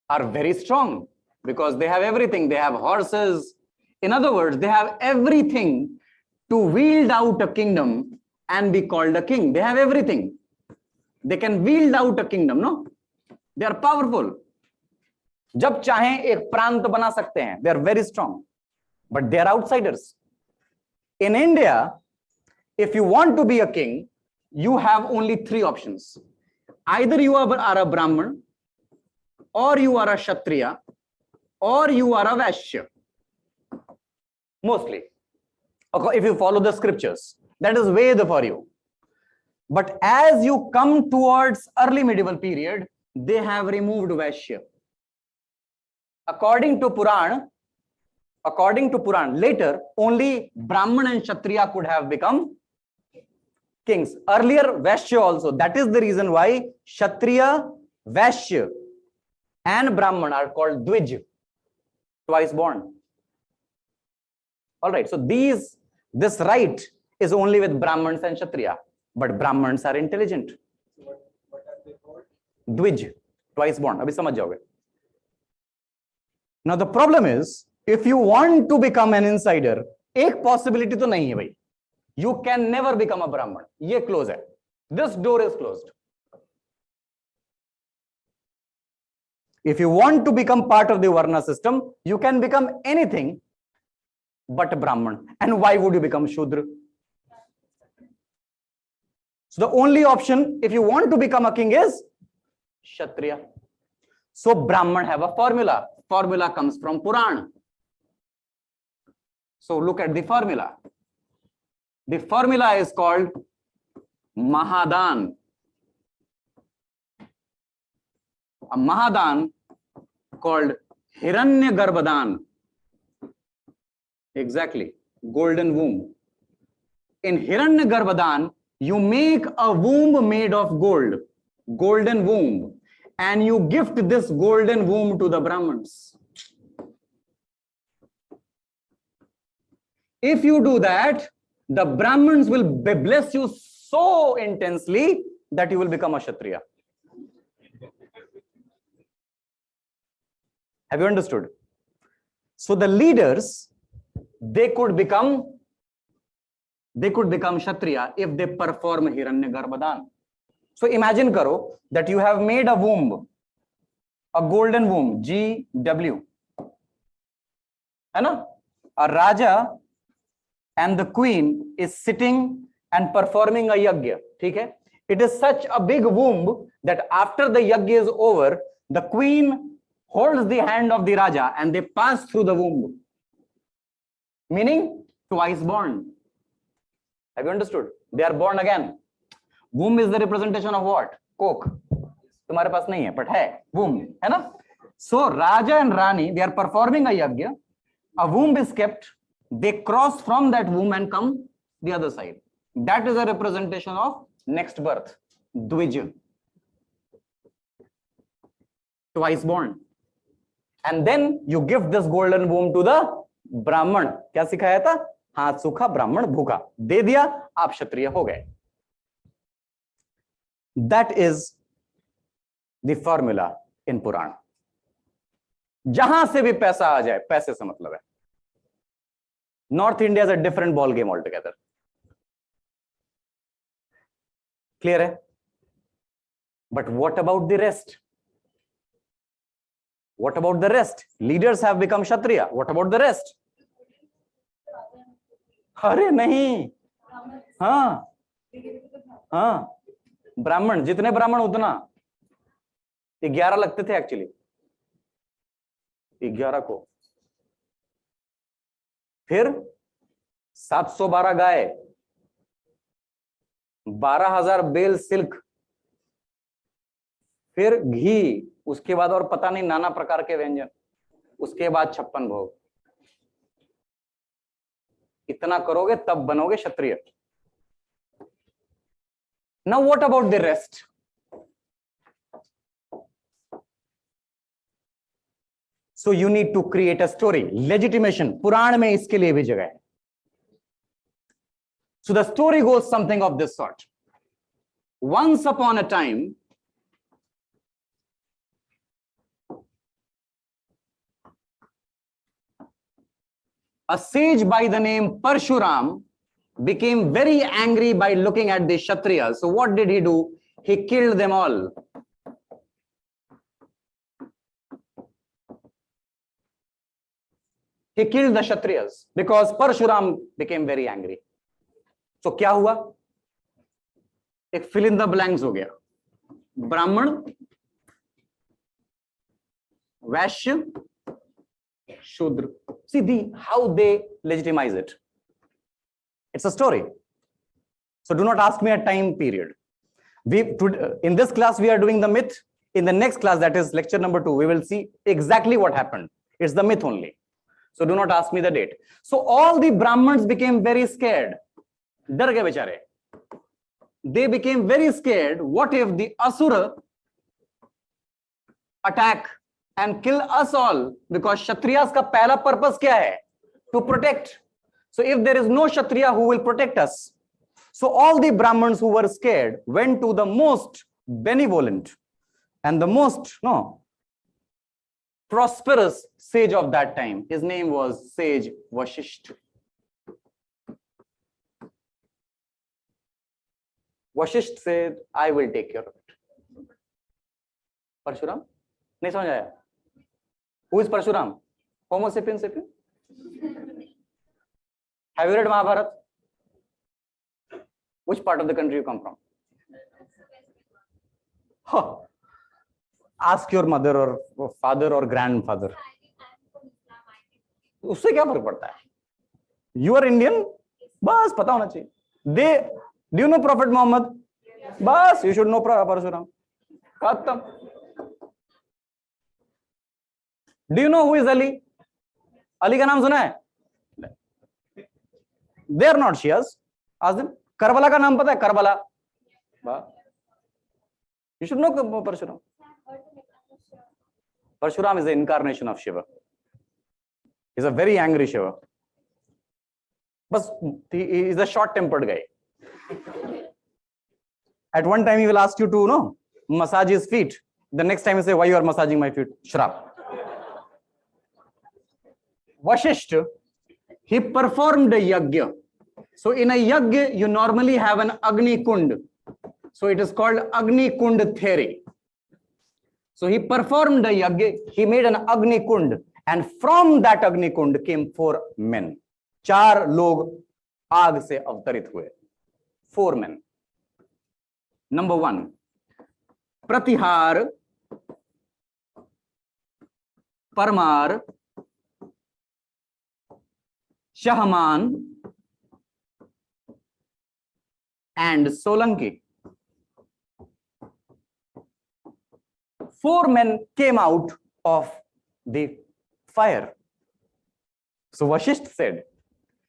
are very strong because they have everything. They have horses. In other words, they have everything to wield out a kingdom and be called a king. They have everything. They can wield out a kingdom, no? They are powerful. जब चाहें एक प्रांत बना सकते हैं. They are very strong. But they are outsiders. In India, if you want to be a king, you have only three options. Either you are a Brahman, or you are a Kshatriya, or you are a Vaishya. Mostly. Okay, if you follow the scriptures. That is Ved for you. But as you come towards early medieval period, they have removed Vaishya. According to Puran, later only Brahman and Kshatriya could have become kings. Earlier Vaishya also. That is the reason why Kshatriya, Vaishya and Brahman are called Dvij, twice born. All right. So this right is only with Brahmans and Kshatriya. But Brahmans are intelligent. What are they called? Dvij, twice born. Abhi samajh jaoge. Now the problem is, if you want to become an insider, एक possibility तो नहीं है भाई. You can never become a Brahman. ये close है. This door is closed. If you want to become part of the Varna system, you can become anything but a Brahman. And why would you become Shudra? So the only option, if you want to become a king, is Kshatriya. So Brahman have a formula. Formula comes from Puran. So look at the formula. The formula is called Mahadan. A Mahadan called Hiranya Garbhadan. Exactly. Golden womb. In Hiranya Garbhadan, you make a womb made of gold, golden womb, and you gift this golden womb to the Brahmins. If you do that, the Brahmins will bless you so intensely that you will become a Kshatriya. Have you understood? So the leaders, they could become Kshatriya if they perform Hiranya Garbhadan. So imagine karo that you have made a womb, a golden womb, GW. A Raja and the queen is sitting and performing a yajna. Okay? It is such a big womb that after the yajna is over, the queen holds the hand of the Raja and they pass through the womb. Meaning twice born. Have you understood? They are born again. Womb is the representation of what? Coke. तुम्हारे पास नहीं है, but है womb, है ना? So Raja and Rani, they are performing a yajna. A womb is kept. They cross from that womb and come the other side. That is a representation of next birth. Dvij. Twice born. And then you give this golden womb to the Brahman. क्या सिखाया था? हाथ सूखा ब्राह्मण भूखा. दे दिया, आप क्षत्रिय हो गए. That is the formula in Puran. जहां से भी पैसा आ जाए, पैसे से मतलब है. North India is a different ball game altogether. Clear है? But what about the rest? What about the rest? Leaders have become Kshatriya. What about the rest? अरे नहीं. हाँ हाँ, ब्राह्मण, जितने ब्राह्मण उतना. 11 लगते थे एक्चुअली. 11 को. फिर 712 गाय, 12,000 बेल सिल्क, फिर घी, उसके बाद और पता नहीं नाना प्रकार के व्यंजन, उसके बाद 56 भोग. इतना करोगे तब बनोगे क्षत्रिय. Now what about the rest? So you need to create a story. Legitimation. पुराण में इसके लिए भी जगह है. So the story goes something of this sort. Once upon a time, a sage by the name Parshuram became very angry by looking at the Kshatriyas. So what did he do? He killed them all. He killed the Kshatriyas because Parshuram became very angry. So क्या हुआ? एक fill in the blanks हो गया. ब्राह्मण, वैश्य, शूद्र. See how they legitimize it. It's a story. So do not ask me a time period. In this class, we are doing the myth. In the next class, that is lecture number 2, we will see exactly what happened. It's the myth only. So do not ask me the date. So all the Brahmins became very scared. Dar gaye bechare. They became very scared. What if the Asura attack and kill us all? Because Kshatriyas ka pehla purpose kya hai? To protect. So if there is no Kshatriya who will protect us, so all the Brahmins who were scared went to the most benevolent and the most prosperous sage of that time. His name was Sage Vashisht. Vashisht said, I will take care of it. Parshuram? Nahi samajh aaya? Who is Parshuram? Homo sapiens sapien? Have you read Mahabharata? Which part of the country you come from? Huh. Ask your mother or father or grandfather. उससे क्या फर्क पड़ता है? You are Indian? बस पता होना चाहिए. Do you know Prophet Muhammad? बस you should know Parashuram. खत्म. Do you know who is Ali? Ali का नाम सुना है? They are not Shias. Ask them. Karbala का नाम पता है? Karbala. You should know Parshuram. Parshuram is the incarnation of Shiva. He's a very angry Shiva. But he is a short-tempered guy. At one time he will ask you to massage his feet. The next time he say, why you are massaging my feet? Shrap. Vashisht, he performed a yagya. So in a yagya, you normally have an Agni Kund. So it is called Agni Kund theory. So he performed a yagya, he made an Agni Kund, and from that Agni Kund came 4 men. 4 log आग से अवतरित हुए. 4 men. Number 1, Pratihar, Parmar, Shahman, and Solanki. 4 men came out of the fire. So Vashisht said,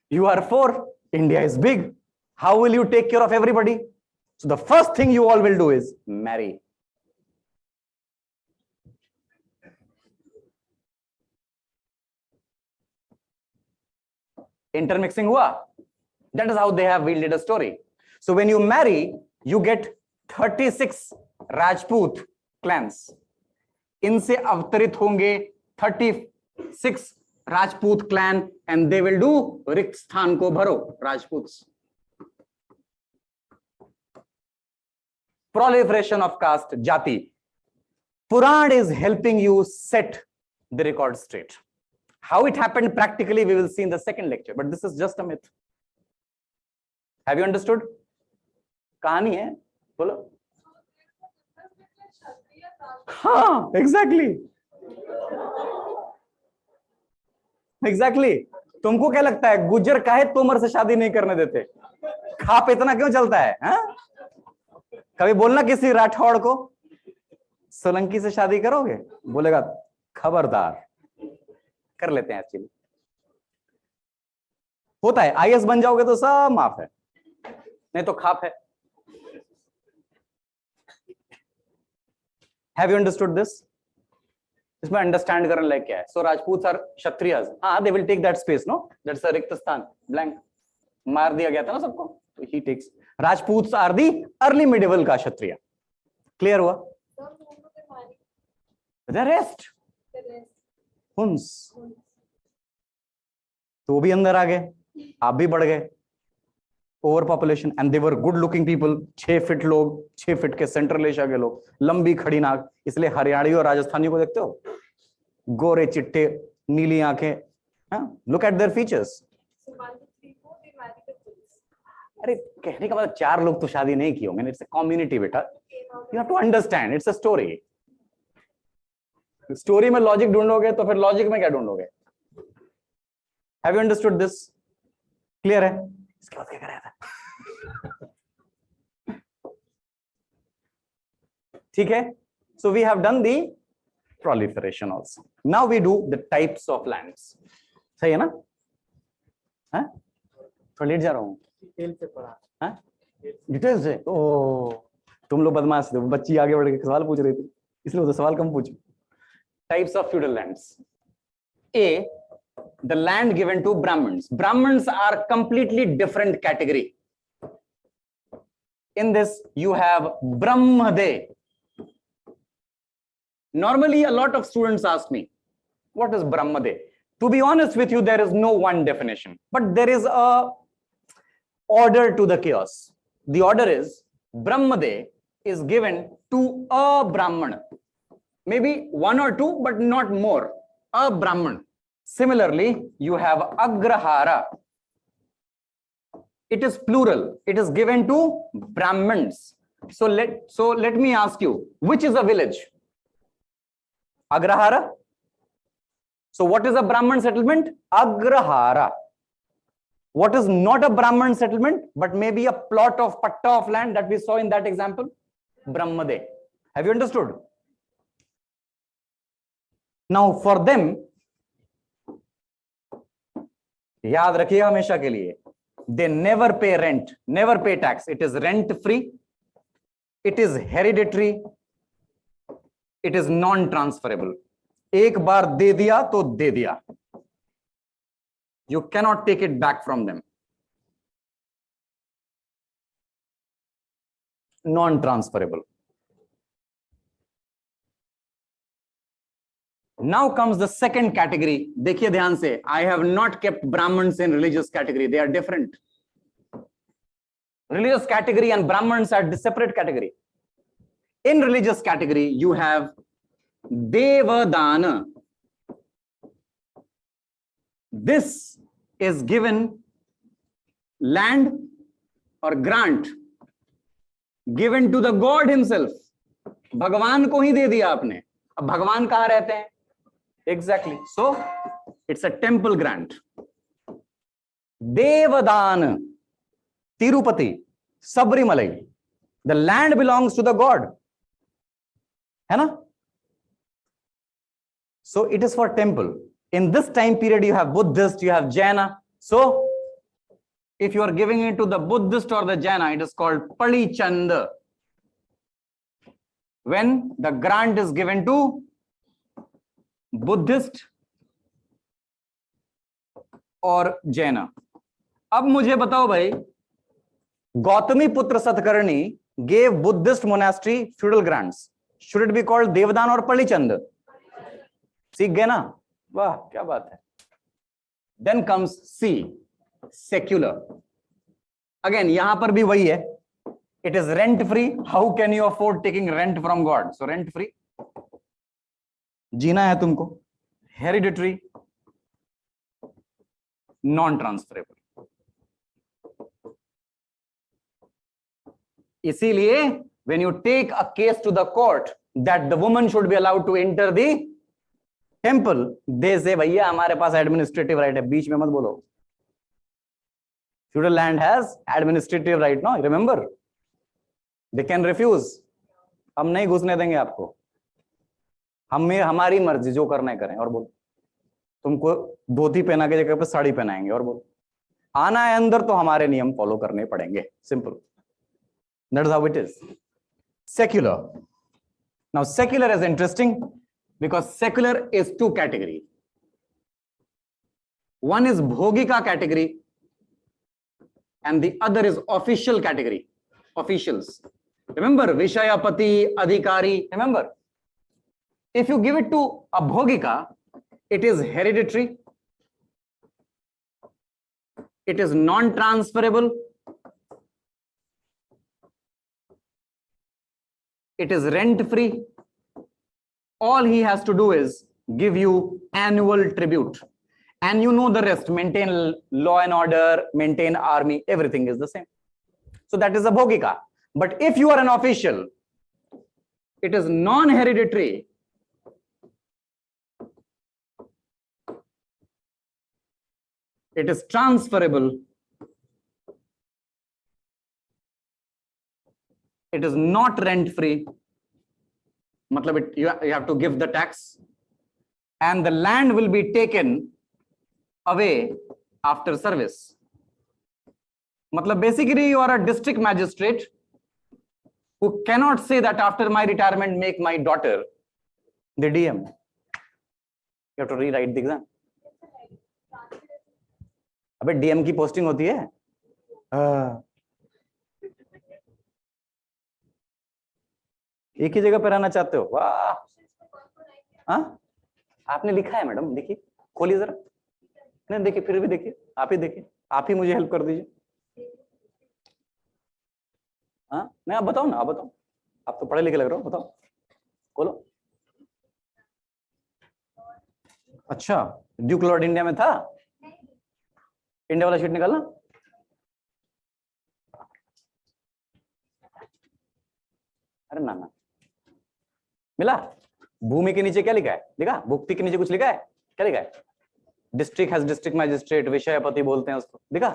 you are 4, India is big. How will you take care of everybody? So the first thing you all will do is marry. Intermixing hua. That is how they have wielded a story. So when you marry, you get 36 Rajput clans. इनसे अवतरित होंगे 36 Rajput clan, and they will do रिक्त स्थान को भरो, Rajputs. Proliferation of caste, jati. Puran is helping you set the record straight. How it happened practically, we will see in the second lecture, but this is just a myth. Have you understood? कहानी है, बोलो. हाँ, exactly. तुमको क्या लगता है गुज्जर काहे तोमर से शादी नहीं करने देते? खाप इतना क्यों चलता है? हाँ? कभी बोलना किसी राठौड़ को सोलंकी से शादी करोगे, बोलेगा खबरदार. कर लेते हैं एक्चुअली. होता है, आईएएस बन जाओगे तो सब माफ है, नहीं तो खाप है. Have you understood this? इसमें अंडरस्टैंड करने लायक क्या है? So Rajputs are Kshatriyas. हाँ, they will take that space, no? That's a रिक्त स्थान, blank. मार दिया गया था ना सबको, तो he takes. Rajputs are the early medieval का क्षत्रिय. Clear हुआ? The rest. हुंस. तो वो भी अंदर आ गए, आप भी बढ़ गए. Over population, and they were good looking people. 6 feet लोग, 6 फीट के सेंट्रल एशिया के लोग, लंबी खड़ी नाक. इसलिए हरियाणी और राजस्थानी को देखते हो, गोरे चिट्टे, नीली आंखें. Look at their features. अरे कहने का मतलब 4 लोग तो शादी नहीं की होंगे. इट्स अ कम्युनिटी बेटा. You have to understand, it's a story. Story में लॉजिक ढूंढोगे तो फिर लॉजिक में क्या ढूंढोगे? Have you understood this? Clear है? इसके बाद क्या कर रहा था? ठीक है? So we have done the proliferation also. Now we do the types of lands. सही है ना? हाँ? थोड़ा लेट जा रहा हूँ. डिटेल से पढ़ा. हाँ? डिटेल से? ओह, तुम लोग बदमाश थे. बच्ची आगे बढ़ के सवाल पूछ रही थी, इसलिए वो सवाल कम पूछो. Types of feudal lands. A, the land given to Brahmins. Brahmins are completely different category. In this, you have Brahmade. Normally, a lot of students ask me, what is Brahmade? To be honest with you, there is no one definition, but there is a order to the chaos. The order is Brahmade is given to a Brahman. Maybe one or two, but not more. A Brahman. Similarly, you have Agrahara. It is plural. It is given to Brahmins. So let me ask you, which is a village? Agrahara. So what is a Brahman settlement? Agrahara. What is not a Brahman settlement, but maybe a plot of patta of land that we saw in that example? Brahmade. Have you understood? Now for them, याद रखिए हमेशा के लिए, they never pay rent, never pay tax. It is rent free, it is hereditary, it is non-transferable. एक बार दे दिया तो दे दिया. You cannot take it back from them. Non-transferable. Now comes the second category. देखिए ध्यान से. I have not kept Brahmins in religious category. They are different. Religious category and Brahmins are separate category. In religious category, you have Devadana. This is given land or grant given to the God himself. भगवान को ही दे दिया आपने. अब भगवान कहाँ रहते हैं? Exactly. So it's a temple grant. Devadan, Tirupati, Sabrimalai. The land belongs to the god. है ना? So it is for temple. In this time period, you have Buddhist, you have Jaina. So if you are giving it to the Buddhist or the Jaina, it is called Palichanda. When the grant is given to Buddhist और जैना. अब मुझे बताओ भाई, गौतमी पुत्र Satakarni gave Buddhist monastery feudal grants. Should it be called देवदान और पलिचंद? सीख गए ना? वाह क्या बात है. Then comes C, secular. Again यहां पर भी वही है. It is rent free. How can you afford taking rent from God? So rent free. जीना है तुमको. Hereditary, non-transferable. इसीलिए when you take a case to the court that the woman should be allowed to enter the temple, they say भैया हमारे पास administrative right है. बीच में मत बोलो. Feudal land has administrative right, no? Remember, they can refuse. हम नहीं घुसने देंगे आपको. हमारी मर्जी, जो करना है करें. और बोलो, तुमको धोती पहना के जगह पे साड़ी पहनाएंगे. और बोलो, आना है अंदर तो हमारे नियम फॉलो करने पड़ेंगे. Simple. That's how it is. Secular. Now secular is interesting because secular is two categories. One is bhogika category and the other is official category. Officials. Remember Vishayapati, Adhikari. Remember, if you give it to a bhogika, it is hereditary, it is non-transferable, it is rent-free. All he has to do is give you annual tribute. And you know the rest, maintain law and order, maintain army, everything is the same. So that is a bhogika. But if you are an official, it is non-hereditary. It is transferable. It is not rent-free. matlab you have to give the tax, and the land will be taken away after service. Matlab basically you are a district magistrate who cannot say that after my retirement make my daughter the DM. You have to rewrite the exam. अबे DM की posting होती है. एक ही जगह पर रहना चाहते हो? वाह. हाँ, आपने लिखा है मैडम, देखिए, खोलिए जरा. नहीं देखिए, फिर भी देखिए, आप ही देखिए, आप ही मुझे हेल्प कर दीजिए. हाँ, नहीं आप बताओ ना, आप बताओ, आप तो पढ़े लिखे लग रहे हो, बताओ, खोलो. अच्छा, ड्यूक लॉर्ड इंडिया में था? इंडिया वाला शीट निकालना. अरे ना ना, मिला? भूमि के नीचे क्या लिखा है? लिखा? भुक्ति के नीचे कुछ लिखा है? क्या लिखा है? डिस्ट्रिक्ट हैज डिस्ट्रिक्ट मैजिस्ट्रेट, विषयपति बोलते हैं उसको. लिखा?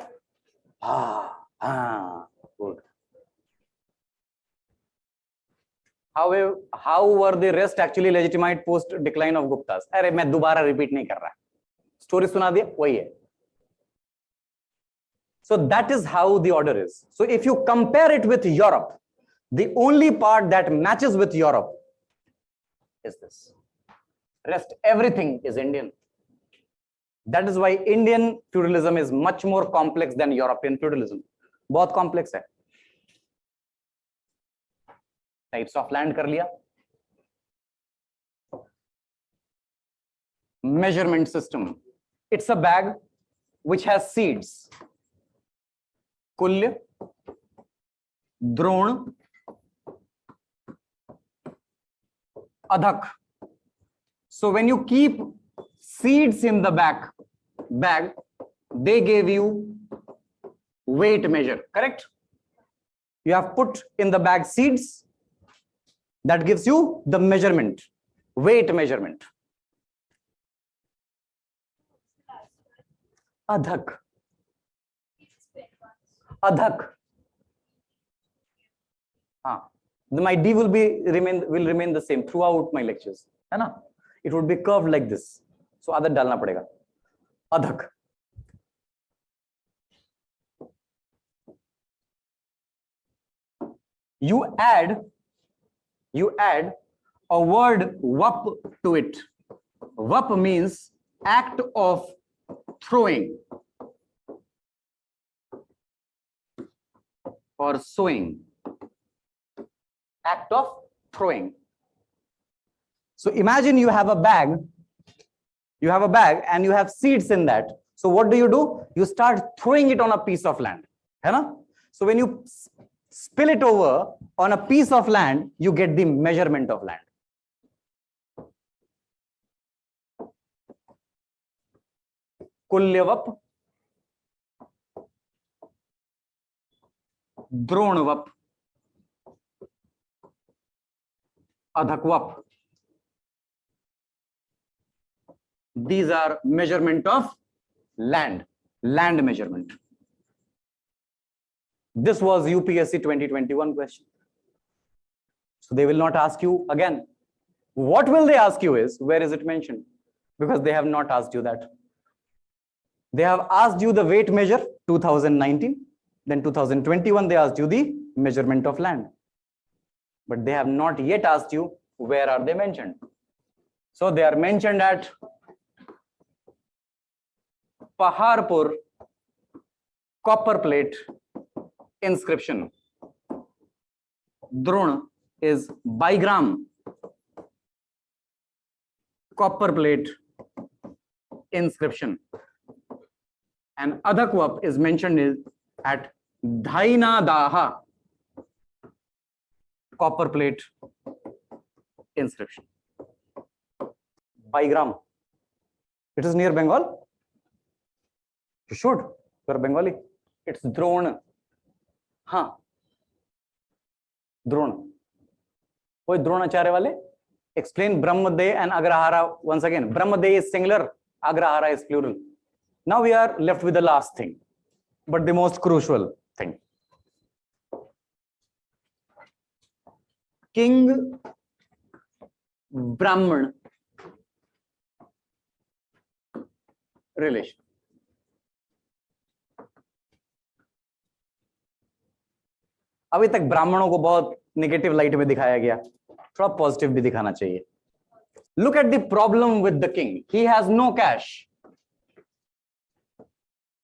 हाँ हाँ, good. How were the rest actually legitimate post decline of Guptas? अरे मैं दोबारा रिपीट नहीं कर रहा, स्टोरी सुना दिया, वही है. So that is how the order is. So if you compare it with Europe, the only part that matches with Europe is this. Rest everything is Indian. That is why Indian feudalism is much more complex than European feudalism. बहुत complex है. Types of land कर लिया. Measurement system. It's a bag which has seeds. Kulya, Drona, Adhak. So when you keep seeds in the bag, they gave you weight measure, correct? You have put in the bag seeds, that gives you the measurement, weight measurement. Adhak. Adhak. My D will remain the same throughout my lectures, है ना? It would be curved like this. So आदत डालना पड़ेगा. Adhak. You add a word vap to it. Vap means act of throwing or sowing. Act of throwing. So imagine you have a bag and you have seeds in that. So what do? You start throwing it on a piece of land. है ना? So when you spill it over on a piece of land, you get the measurement of land. Kulyavap, Dronavap, Adhakvap. These are measurement of land measurement. This was UPSC 2021 question. So they will not ask you again. What will they ask you is, where is it mentioned? Because they have not asked you that. They have asked you the weight measure 2019, then 2021 they asked you the measurement of land. But they have not yet asked you where are they mentioned. So they are mentioned at Paharpur copper plate inscription. Drona is bigram copper plate inscription. And Adhakwap is mentioned at Dhainadaha copper plate inscription. Bigram. It is near Bengal. You should. You are Bengali. It's Drona. हाँ, द्रोण. कोई द्रोणाचार्य वाले? Explain Brahmadev and Agrahara once again. Brahmadev is singular, Agrahara is plural. Now we are left with the last thing, but the most crucial thing. King Brahman relation. अभी तक ब्राह्मणों को बहुत negative light में दिखाया गया, थोड़ा पॉजिटिव भी दिखाना चाहिए. Look at the problem with the king. He has no cash,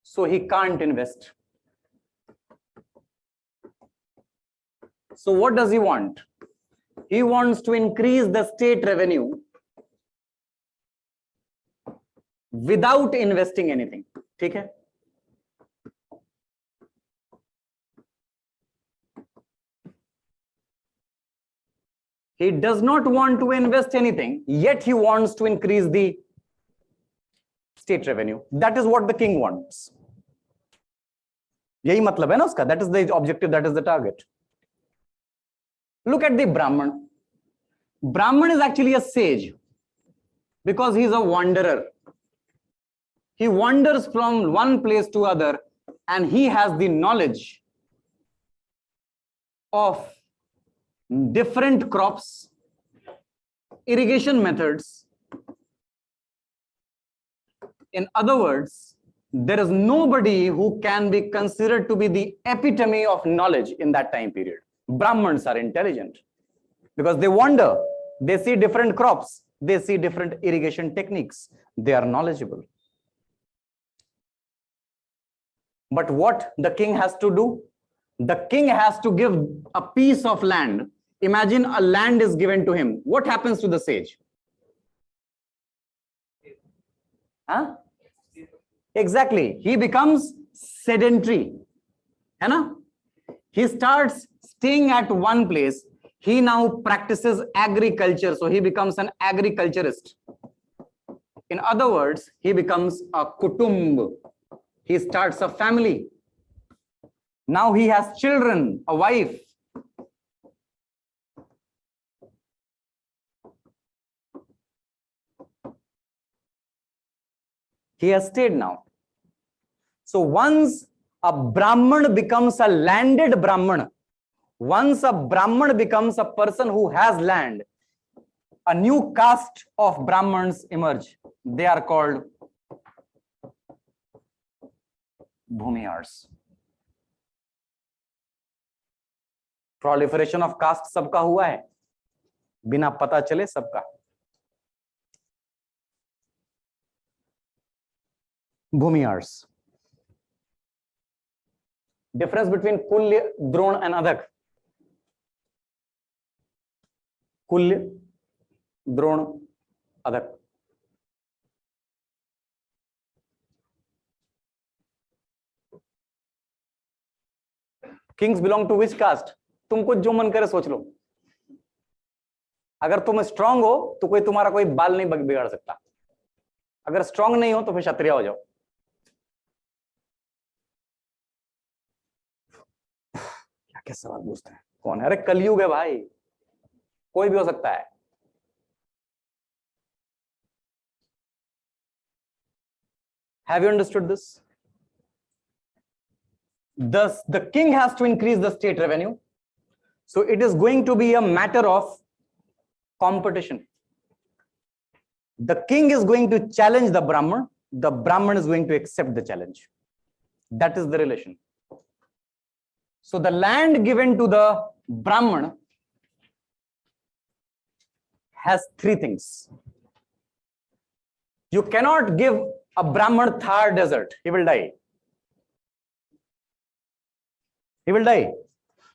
so he can't invest. So what does he want? He wants to increase the state revenue without investing anything. ठीक है? He does not want to invest anything, yet he wants to increase the state revenue. That is what the king wants. यही मतलब है ना उसका. That is the objective, that is the target. Look at the Brahman. Brahman is actually a sage because he is a wanderer. He wanders from one place to other and he has the knowledge of different crops, irrigation methods. In other words, there is nobody who can be considered to be the epitome of knowledge in that time period. Brahmins are intelligent because they wander, they see different crops, they see different irrigation techniques, they are knowledgeable. But what the king has to do? The king has to give a piece of land. Imagine a land is given to him. What happens to the sage? Huh? Exactly. He becomes sedentary. है ना? He starts staying at one place. He now practices agriculture. So he becomes an agriculturist. In other words, he becomes a kutumb. He starts a family. Now he has children, a wife. He has stayed now. So once a Brahman becomes a landed Brahman, once a Brahman becomes a person who has land, a new caste of Brahmans emerge. They are called Bhumiyars. Proliferation of caste सबका हुआ है, बिना पता चले सबका. Bhumiyars. Difference between Kulya, Drona and Adhak. Kulya, Drona, Adhak. Kings belong to which caste? तुमको जो मन करे सोच लो. अगर तुम स्ट्रांग हो तो कोई तुम्हारा कोई बाल नहीं बिगाड़ सकता. अगर स्ट्रांग नहीं हो तो फिर क्षत्रिय हो जाओ. क्या क्या सवाल पूछते हैं, कौन है? अरे कलयुग है भाई, कोई भी हो सकता है. Have you understood this? Thus, the king has to increase the state revenue. So it is going to be a matter of competition. The king is going to challenge the Brahman. The Brahman is going to accept the challenge. That is the relation. So the land given to the Brahman has three things. You cannot give a Brahman Thar desert. He will die. He will die.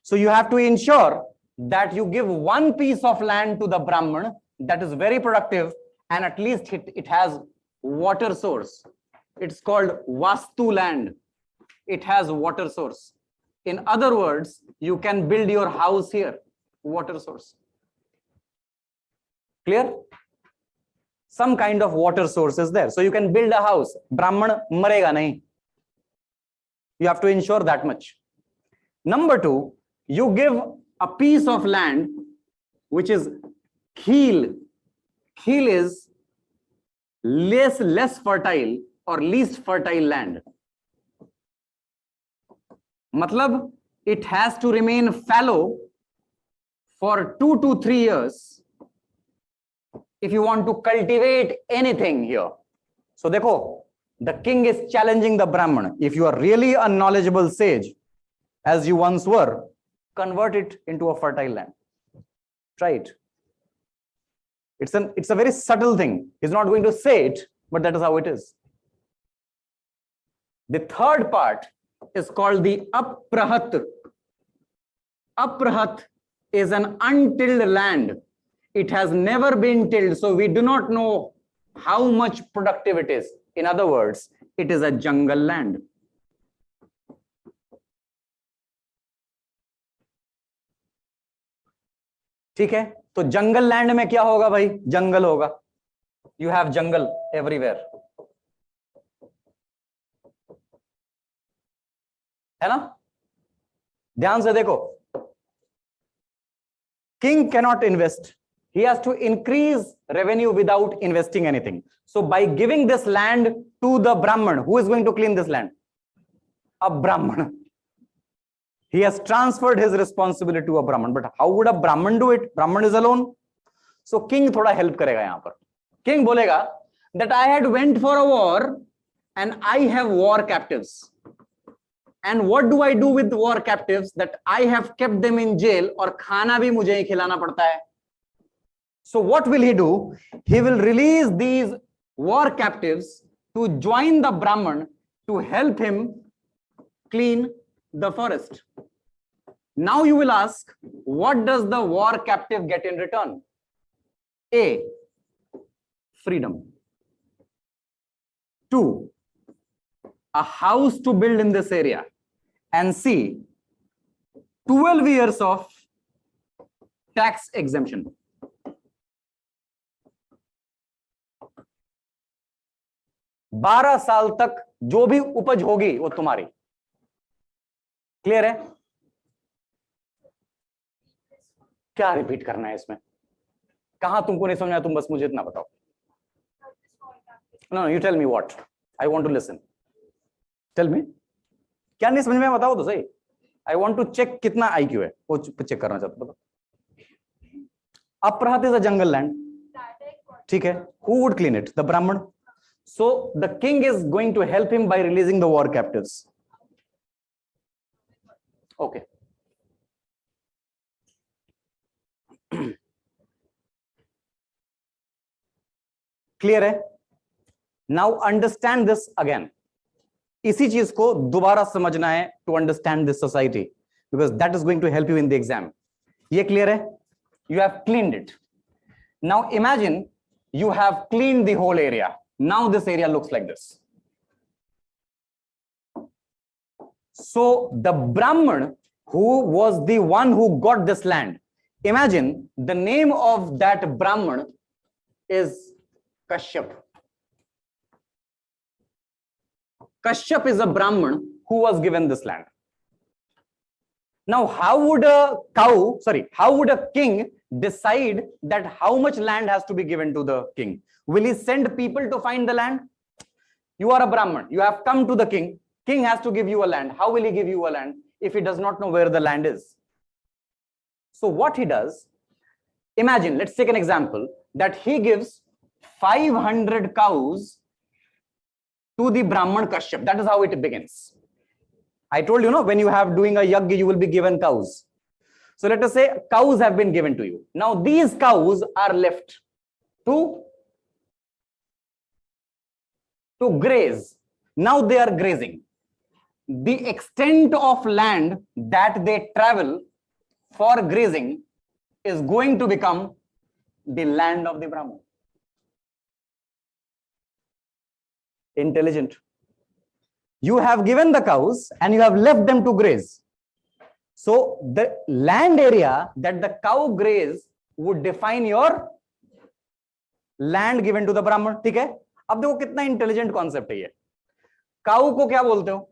So you have to ensure that you give one piece of land to the Brahman that is very productive and at least it has water source. It's called Vastu land. It has water source. In other words, you can build your house here. Water source. Clear? Some kind of water source is there. So you can build a house. Brahman marega nahi. You have to ensure that much. Number two, you give a piece of land which is kheel. Kheel is less fertile or least fertile land. Matlab, it has to remain fallow for 2 to 3 years if you want to cultivate anything here. So देखो, the king is challenging the Brahman. If you are really a knowledgeable sage, as you once were, convert it into a fertile land. Try it. It's a very subtle thing. He's not going to say it, but that is how it is. The third part is called the aprahat. Aprahat is an untilled land. It has never been tilled, so we do not know how much productive it is. In other words, it is a jungle land. ठीक है, तो जंगल land में क्या होगा भाई? जंगल होगा. You have jungle everywhere. है ना? ध्यान से देखो. King cannot invest. He has to increase revenue without investing anything. So by giving this land to the Brahman, who is going to clean this land? A Brahman. He has transferred his responsibility to a Brahman. But how would a Brahman do it? Brahman is alone. So king थोड़ा help करेगा यहाँ पर. King बोलेगा that I had went for a war and I have war captives. And what do I do with war captives? That I have kept them in jail और खाना भी मुझे ही खिलाना पड़ता है. So what will he do? He will release these war captives to join the Brahman to help him clean the forest. Now you will ask, what does the war captive get in return? A, freedom. 2, a house to build in this area. And C, 12 years of tax exemption. बारह साल तक जो भी उपज होगी वो तुम्हारी. Clear है? क्या रिपीट करना है इसमें? कहां तुमको नहीं समझ आया? तुम बस मुझे इतना बताओ. No, you tell me what I want to listen. Tell me, क्या नहीं समझ में? बताओ तो सही. आई वांट टू चेक कितना आईक्यू है, वो चेक करना चाहता हूं. Aprahata is a jungle land. ठीक है, who would clean it? The Brahmin. So the king is going to help him by releasing the war captives. Okay. Clear है? Now understand this again. इसी चीज को दोबारा समझना है to understand this society, because that is going to help you in the exam. ये clear है? You have cleaned it. Now imagine you have cleaned the whole area. Now this area looks like this. So the Brahman, who was the one who got this land, imagine the name of that Brahman is Kashyap. Kashyap is a Brahman who was given this land. Now how would a king decide that how much land has to be given to the king? Will he send people to find the land? You are a Brahman. You have come to the king. King has to give you a land. How will he give you a land if he does not know where the land is? So what he does, imagine, let's take an example that he gives 500 cows to the Brahman Kashyap. That is how it begins. I told you, when you have doing a yagya, you will be given cows. So let us say cows have been given to you. Now these cows are left to graze. Now they are grazing. The extent of land that they travel for grazing is going to become the land of the Brahman. Intelligent. You have given the cows and you have left them to graze. So the land area that the cow graze would define your land given to the Brahman. ठीक है? अब देखो कितना intelligent concept है ये. काऊ को क्या बोलते हो?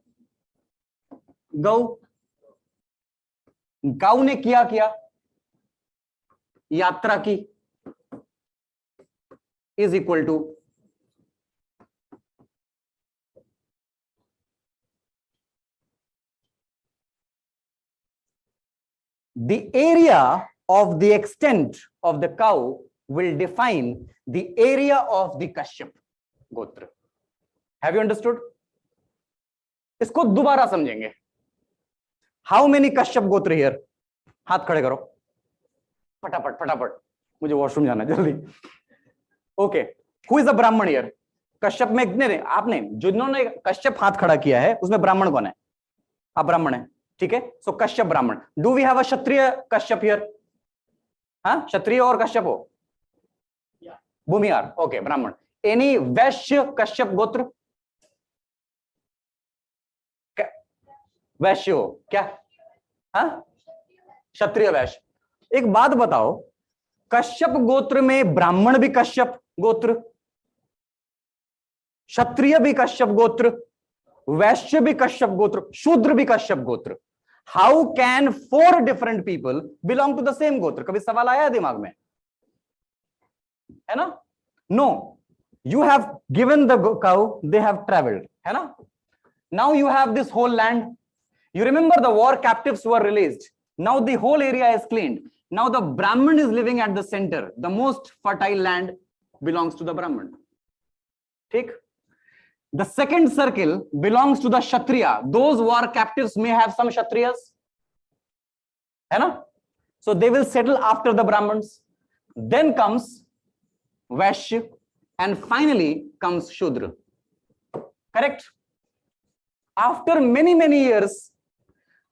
गौ. काऊ ने किया यात्रा की is equal to the area of the extent of the cow will define the area of the Kashyap Gotra. Have you understood? इसको दोबारा समझेंगे. How many Kashyap Gotra here? हाथ खड़े करो फटाफट फटाफट, मुझे वॉशरूम जाना है जल्दी. ओके, हु इज अ ब्राह्मण हियर? कश्यप में इतने आपने जिन्होंने कश्यप हाथ खड़ा किया है उसमें ब्राह्मण कौन है? आप ब्राह्मण है, ठीक है. So Kashyap Brahmin. Do we have a Kshatriya Kashyap here? हाँ, क्षत्रिय और कश्यप हो? भूमिहार. ओके, ब्राह्मण. एनी वैश्य कश्यप गोत्र? वैश्य हो क्या? हाँ, क्षत्रिय वैश्य. एक बात बताओ, कश्यप गोत्र में ब्राह्मण भी कश्यप गोत्र, क्षत्रिय भी कश्यप गोत्र, वैश्य भी कश्यप गोत्र, शूद्र भी Kashyap gotra. How can 4 different people belong to the same gotra? कभी सवाल आया दिमाग में? है ना? No, you have given the cow, they have travelled, है ना? Now you have this whole land. You remember the war captives were released. Now the whole area is cleaned. Now the Brahman is living at the center. The most fertile land belongs to the Brahman. ठीक? The second circle belongs to the Kshatriya. Those war captives may have some Kshatriyas. है ना? So they will settle after the Brahmins. Then comes Vaishya and finally comes Shudra. Correct? After many years,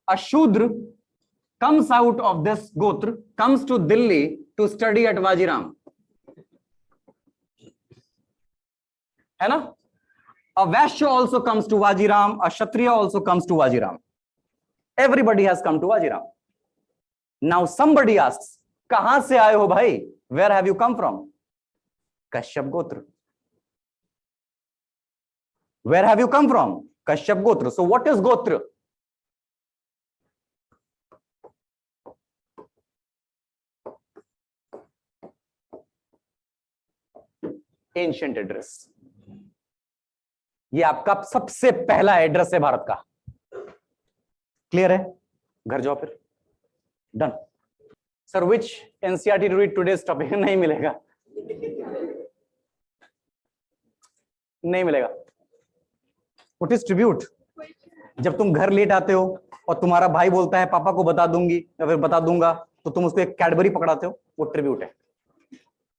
a Shudra comes out of this Gotra, comes to Delhi to study at Vajiram. है ना? A Vaishya also comes to Vajiram, a Kshatriya also comes to Vajiram. Everybody has come to Vajiram. Now somebody asks, कहां से आए हो भाई? Where have you come from? Kashyap Gotra. Where have you come from? Kashyap Gotra. So what is Gotra? Ancient address. ये आपका सबसे पहला address है भारत का. क्लियर है? घर जाओ फिर. Done. Sir which NCERT to read today's topic? नहीं मिलेगा, नहीं मिलेगा. What is tribute? जब तुम घर लेट आते हो और तुम्हारा भाई बोलता है पापा को बता दूंगी या फिर बता दूंगा, तो तुम उसको एक कैडबरी पकड़ाते हो, वो ट्रिब्यूट है.